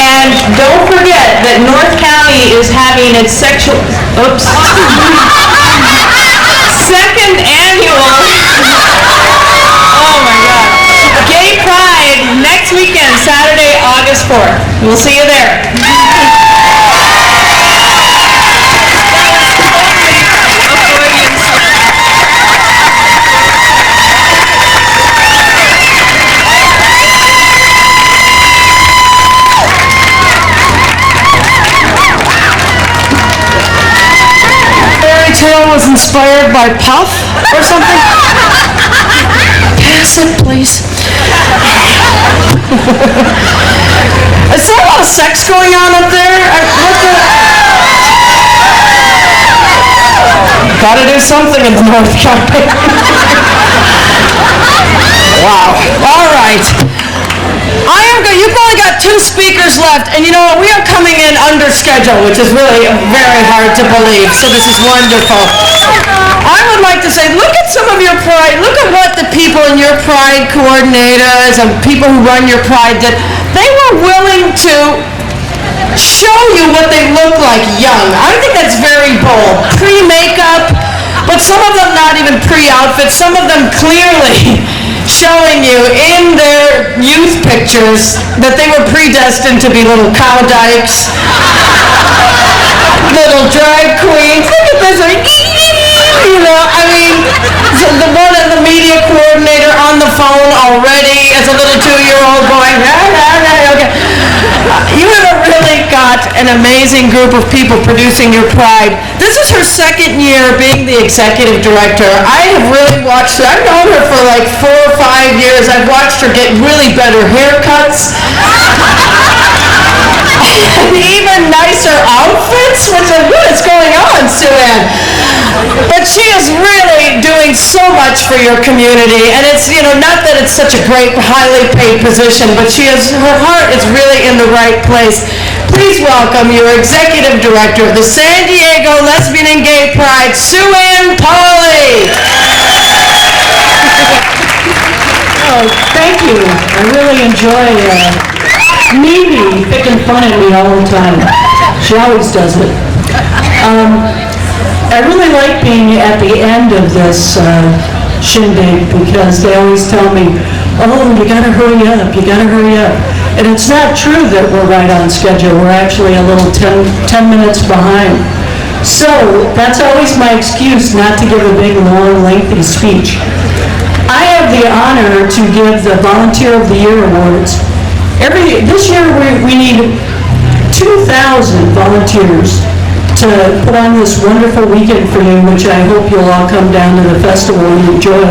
And don't forget that North County is having its second annual, oh my God, Gay Pride next weekend, Saturday, August 4th. We'll see you there. Was inspired by Puff or something? Pass it, please. Is there a lot of sex going on up there? Gotta do something in the North County. Wow. All right. You've only got 2 speakers left, and you know what? We are coming in under schedule, which is really very hard to believe, so this is wonderful. I would like to say, look at some of your pride. Look at what the people in your pride coordinators and people who run your pride did. They were willing to show you what they look like young. I think that's very bold. Pre-makeup, but some of them not even pre-outfits, some of them clearly showing you in their youth pictures that they were predestined to be little cow dykes, little drag queens. Look at this, you know, I mean, the one of the media coordinator on the phone already as a little 2-year-old going, okay. You have really got an amazing group of people producing your pride. This is her 2nd year being the executive director. I have really watched her. I've known her for like 4 or 5 years. I've watched her get really better haircuts. And even nicer outfits, which is what is going on, Sue-Ann? But she is really doing so much for your community, and it's, you know, not that it's such a great, highly paid position, but her heart is really in the right place. Please welcome your Executive Director of the San Diego Lesbian and Gay Pride, Sue-Ann Pauley. Oh, thank you. I really enjoy Mimi picking fun at me all the time. She always does it. I really like being at the end of this shindig because they always tell me, oh, you gotta hurry up, you gotta hurry up. And it's not true that we're right on schedule. We're actually a little 10 minutes behind. So that's always my excuse not to give a big, long, lengthy speech. I have the honor to give the Volunteer of the Year awards. This year we need 2,000 volunteers to put on this wonderful weekend for you, which I hope you'll all come down to the festival and enjoy.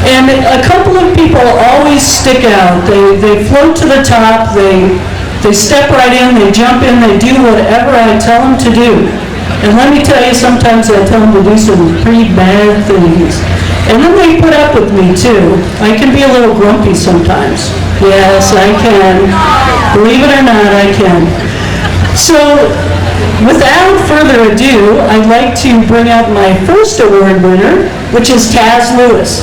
And a couple of people always stick out. They float to the top, they step right in, they jump in, they do whatever I tell them to do. And let me tell you, sometimes I tell them to do some pretty bad things. And then they put up with me too. I can be a little grumpy sometimes. Yes, I can. Believe it or not, I can. So, without further ado, I'd like to bring out my first award winner, which is Taz Lewis.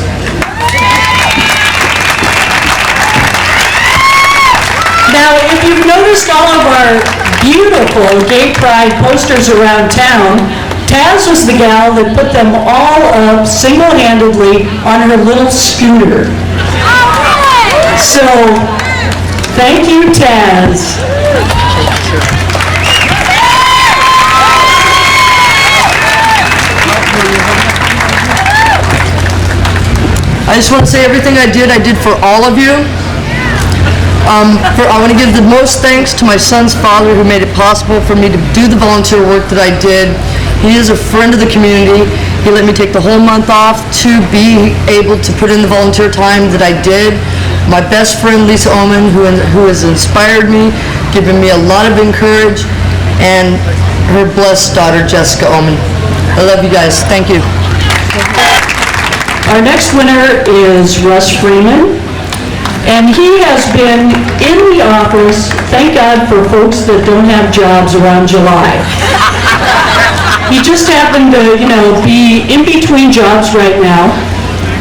Now, if you've noticed all of our beautiful gay pride posters around town, Taz was the gal that put them all up single-handedly on her little scooter. So, thank you, Taz. I just want to say everything I did for all of you. I want to give the most thanks to my son's father who made it possible for me to do the volunteer work that I did. He is a friend of the community. He let me take the whole month off to be able to put in the volunteer time that I did. My best friend, Lisa Oman, who has inspired me, given me a lot of encouragement, and her blessed daughter, Jessica Oman. I love you guys. Thank you. Our next winner is Russ Freeman, and he has been in the office, thank God for folks that don't have jobs around July. He just happened to, be in between jobs right now,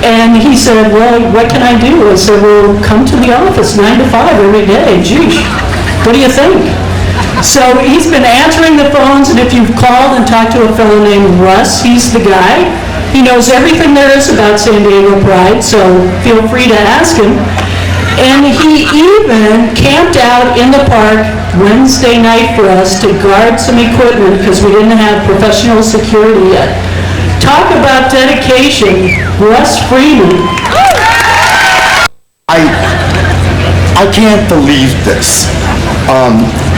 and he said, well, what can I do? I said, well, come to the office 9 to 5 every day. Geesh, what do you think? So he's been answering the phones, and if you've called and talked to a fellow named Russ, he's the guy. He knows everything there is about San Diego Pride, so feel free to ask him. And he even camped out in the park Wednesday night for us to guard some equipment because we didn't have professional security yet. Talk about dedication, Russ Freeman. I can't believe this.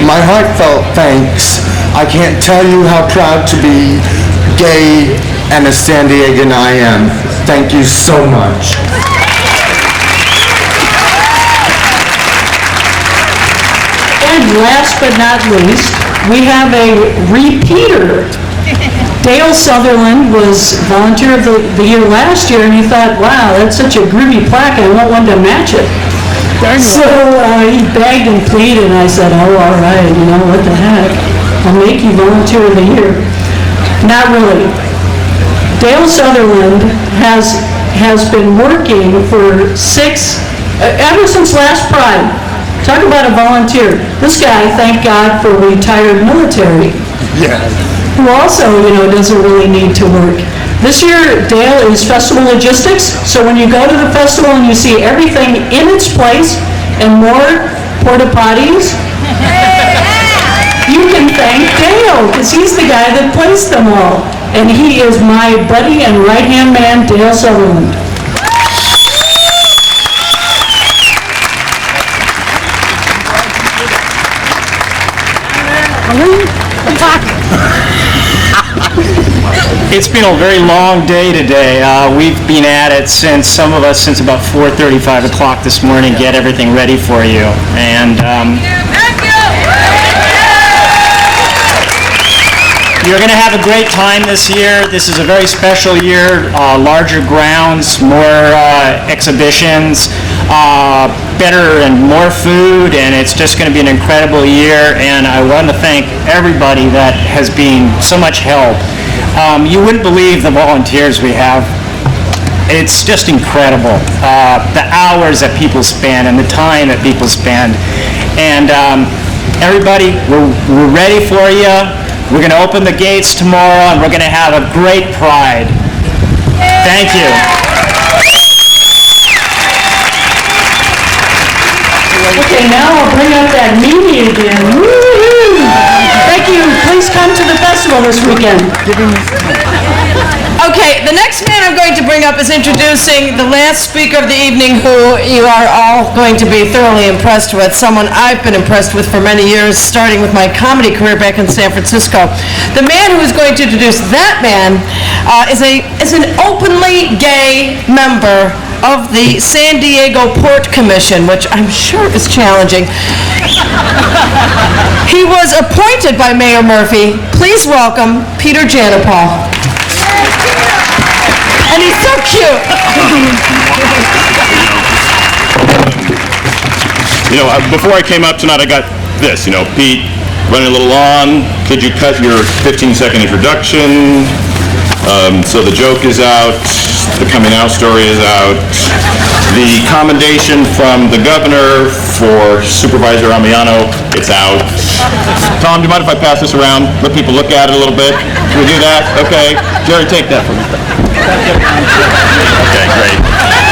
My heartfelt thanks. I can't tell you how proud to be gay and a San Diegan I am. Thank you so much. And last but not least, we have a repeater. Dale Sutherland was Volunteer of the Year last year, and he thought, wow, that's such a groovy plaque, I want one to match it. So he begged and pleaded, and I said, oh, all right, you know, what the heck? I'll make you volunteer of the year. Not really. Dale Sutherland has been working for ever since last Pride. Talk about a volunteer. This guy, thank God, for retired military. Yeah. Who also, you know, doesn't really need to work. This year, Dale is festival logistics, so when you go to the festival and you see everything in its place and more porta potties, you can thank Dale, because he's the guy that placed them all. And he is my buddy and right-hand man, Dale Sutherland. It's been a very long day today. We've been at it since about 4:30, 5 o'clock this morning, get everything ready for you. And you're going to have a great time this year. This is a very special year, larger grounds, more exhibitions, better and more food, and it's just going to be an incredible year. And I want to thank everybody that has been so much help. You wouldn't believe the volunteers we have. It's just incredible, the hours that people spend and the time that people spend. And everybody, we're ready for you. We're going to open the gates tomorrow, and we're going to have a great Pride. Thank you. Okay, now I'll bring up that media again. Woo-hoo! Thank you. Please come to the festival this weekend. Okay, the next man I'm going to bring up is introducing the last speaker of the evening, who you are all going to be thoroughly impressed with, someone I've been impressed with for many years, starting with my comedy career back in San Francisco. The man who is going to introduce that man is an openly gay member of the San Diego Port Commission, which I'm sure is challenging. He was appointed by Mayor Murphy. Please welcome Peter Janopol. And he's so cute. You know, before I came up tonight, I got this, you know, Pete, running a little long. Could you cut your 15-second introduction? So the joke is out, the coming out story is out. The commendation from the governor for Supervisor Amiano, it's out. Tom, do you mind if I pass this around? Let people look at it a little bit? Can we do that? Okay. Jerry, take that from me.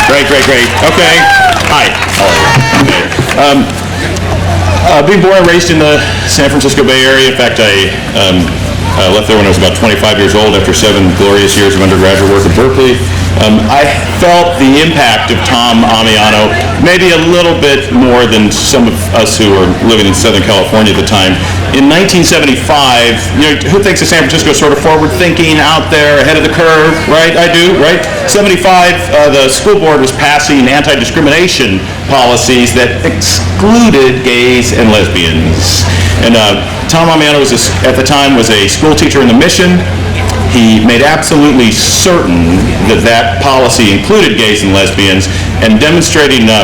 Okay, great. Great. Okay. Hi. Okay. Being born and raised in the San Francisco Bay Area, in fact, I left there when I was about 25 years old after 7 glorious years of undergraduate work at Berkeley. I felt the impact of Tom Amiano maybe a little bit more than some of us who were living in Southern California at the time. In 1975, you know, who thinks of San Francisco sort of forward-thinking, out there, ahead of the curve, right? I do, right? 75, the school board was passing anti-discrimination policies that excluded gays and lesbians. And Tom Amiano at the time was a school teacher in the Mission. He made absolutely certain that that policy included gays and lesbians, and demonstrating a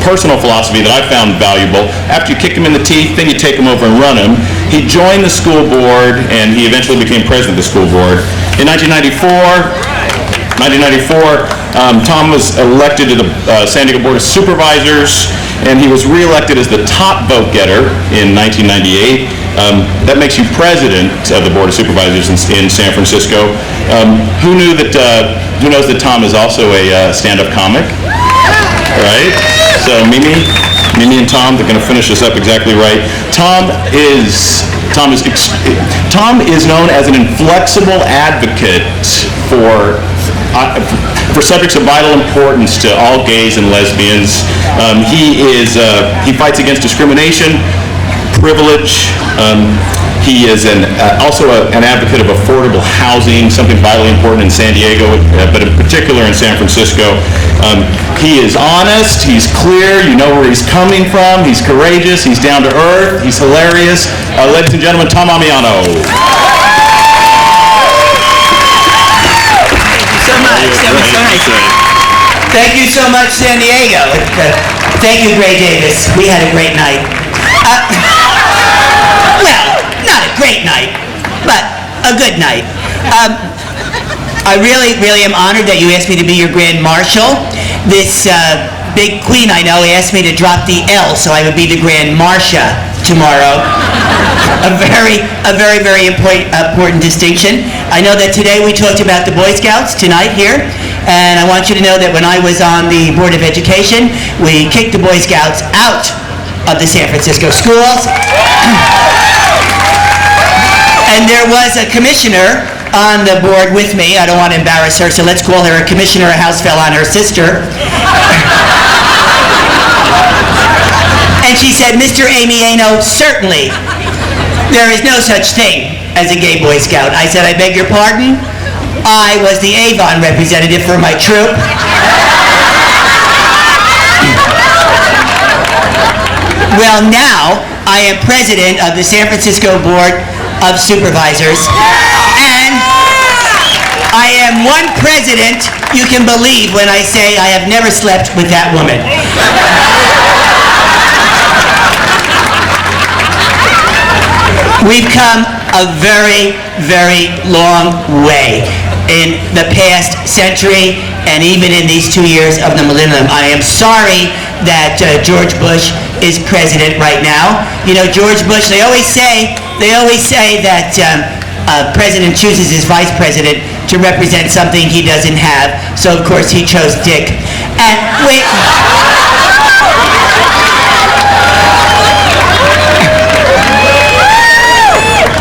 personal philosophy that I found valuable. After you kick him in the teeth, then you take him over and run him. He joined the school board, and he eventually became president of the school board. In 1994, Tom was elected to the San Diego Board of Supervisors, and he was re-elected as the top vote getter in 1998. That makes you president of the Board of Supervisors in San Francisco. Who knows that Tom is also a stand-up comic? Right? So Mimi and Tom, they're going to finish this up exactly right. Tom is known as an inflexible advocate for subjects of vital importance to all gays and lesbians. He fights against discrimination, privilege. He is also an advocate of affordable housing, something vitally important in San Diego, but in particular in San Francisco. He is honest, he's clear, you know where he's coming from, he's courageous, he's down to earth, he's hilarious. Ladies and gentlemen, Tom Amiano. Thank you so much, San Diego. Thank you, Gray Davis. We had a great night. Well, not a great night, but a good night. I really am honored that you asked me to be your Grand Marshal. This big queen I know asked me to drop the L so I would be the Grand Marshal tomorrow. A very important distinction. I know that today we talked about the Boy Scouts tonight here, and I want you to know that when I was on the Board of Education, we kicked the Boy Scouts out of the San Francisco schools. And there was a commissioner on the board with me. I don't want to embarrass her, so let's call her a commissioner. A house fell on her sister. And she said, Mr. Amiano, certainly there is no such thing as a gay Boy Scout. I said, I beg your pardon? I was the Avon representative for my troop. Well, now I am president of the San Francisco Board of Supervisors, and I am one president you can believe when I say I have never slept with that woman. We've come a very long way in the past century and even in these 2 years of the millennium. I am sorry that George Bush is president right now. You know, George Bush, they always say that a president chooses his vice president to represent something he doesn't have. So of course he chose Dick. And wait.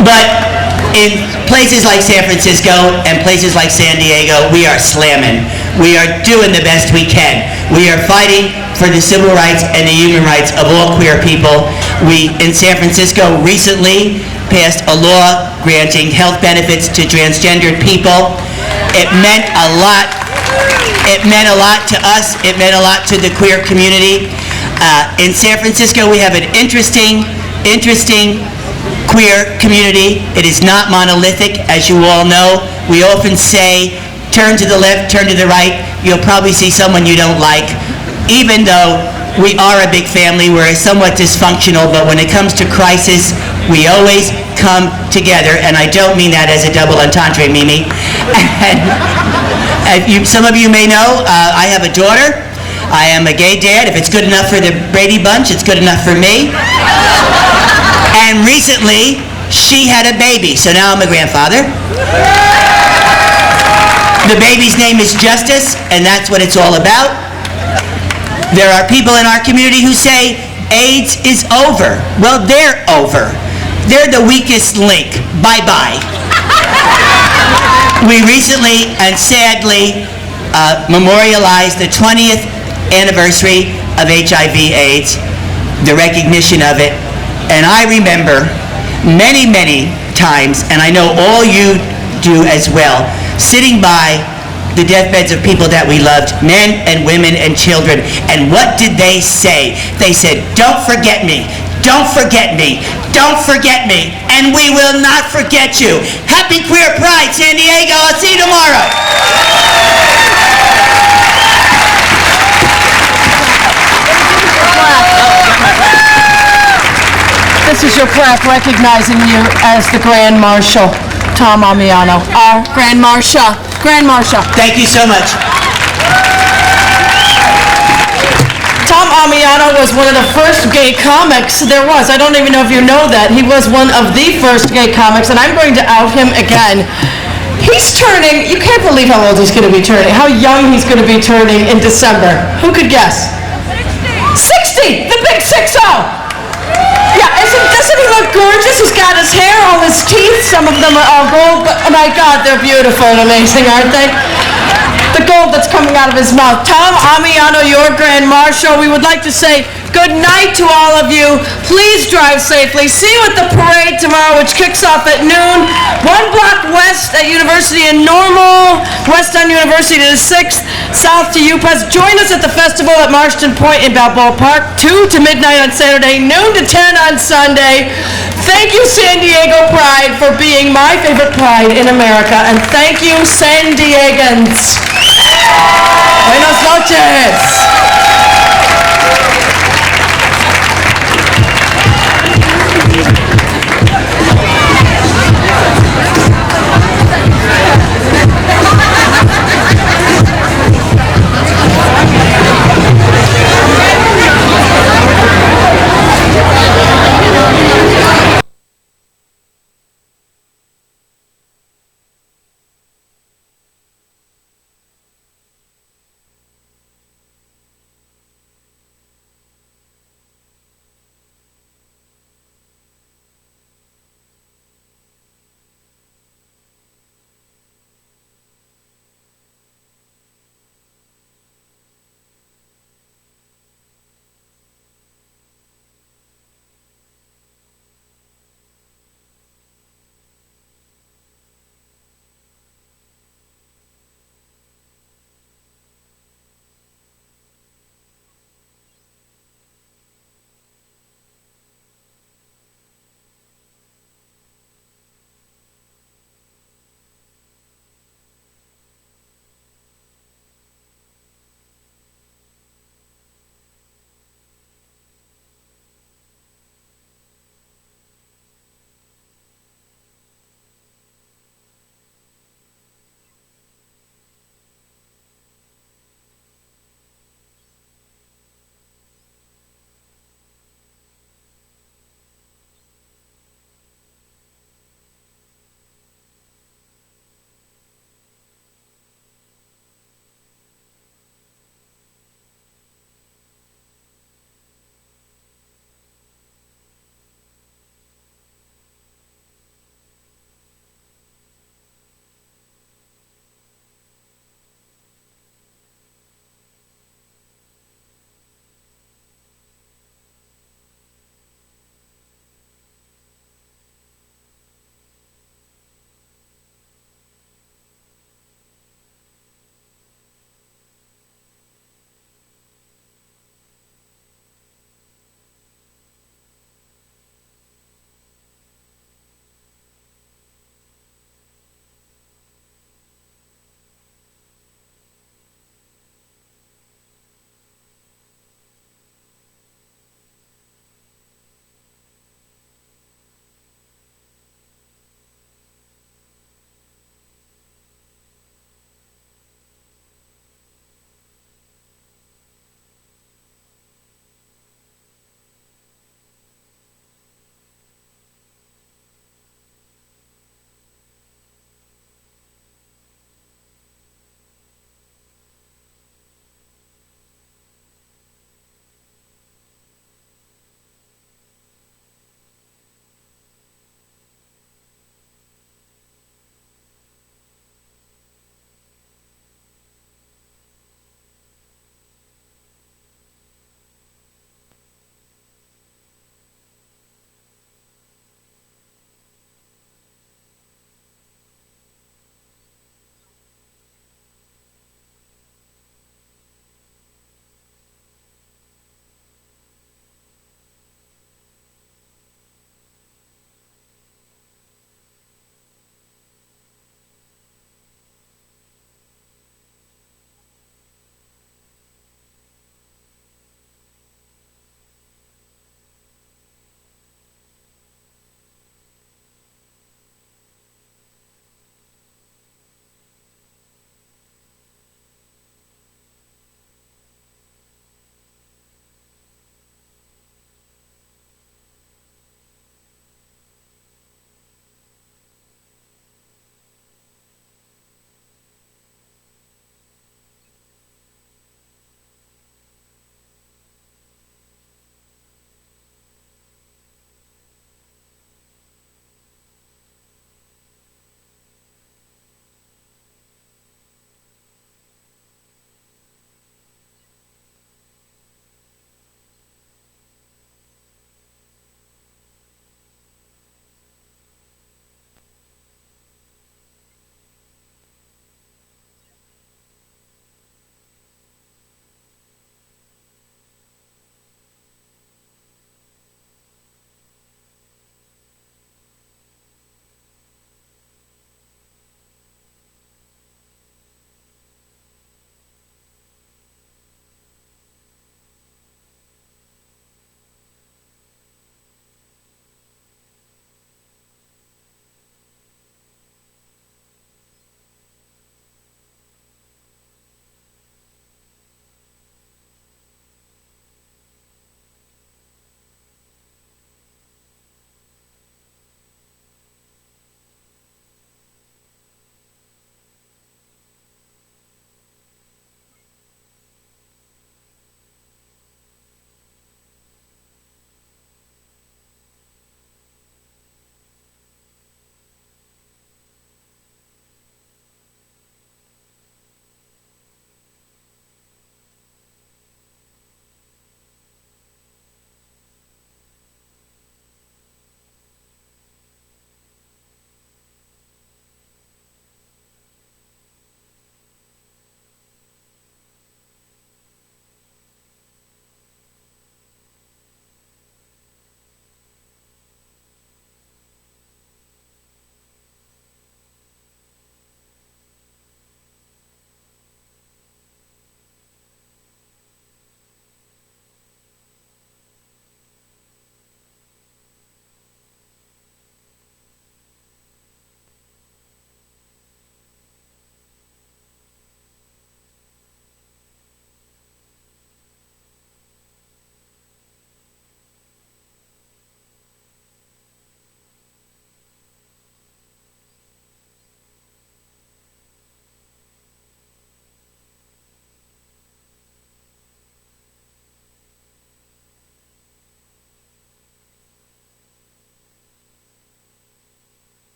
But in places like San Francisco and places like San Diego, we are slamming. We are doing the best we can. We are fighting for the civil rights and the human rights of all queer people. We, in San Francisco, recently passed a law granting health benefits to transgendered people. It meant a lot. It meant a lot to us. It meant a lot to the queer community. In San Francisco, we have an interesting queer community. It is not monolithic, as you all know. We often say, turn to the left, turn to the right. You'll probably see someone you don't like. Even though we are a big family, we're somewhat dysfunctional, but when it comes to crisis, we always come together, and I don't mean that as a double entendre, Mimi. And some of you may know, I have a daughter. I am a gay dad. If it's good enough for the Brady Bunch, it's good enough for me. And recently, she had a baby, so now I'm a grandfather. The baby's name is Justice, and that's what it's all about. There are people in our community who say AIDS is over. Well, they're over. They're the weakest link. Bye-bye. We recently and sadly memorialized the 20th anniversary of HIV/AIDS, the recognition of it. And I remember many times, and I know all you do as well, sitting by the deathbeds of people that we loved, men and women and children. And what did they say? They said, don't forget me, don't forget me, don't forget me, and we will not forget you. Happy Queer Pride, San Diego. I'll see you tomorrow. This is your plaque recognizing you as the Grand Marshal, Tom Amiano. Our Grand Marshal. Grand Marshal. Thank you so much. Tom Amiano was one of the first gay comics there was. I don't even know if you know that. He was one of the first gay comics, and I'm going to out him again. He's turning, you can't believe how old he's going to be turning, how young he's going to be turning in December. Who could guess? 60! The big 6-0! Yeah, doesn't he look gorgeous? He's got his hair, all his teeth, some of them are all gold, but oh my God, they're beautiful and amazing, aren't they? The gold that's coming out of his mouth. Tom Amiano, your Grand Marshal, we would like to say good night to all of you. Please drive safely. See you at the parade tomorrow, which kicks off at noon. 1 block west at University in Normal, west on University to the 6th, south to UPass. Join us at the festival at Marston Point in Balboa Park, 2 to midnight on Saturday, noon to 10 on Sunday. Thank you, San Diego Pride, for being my favorite pride in America, and thank you, San Diegans. Buenas noches.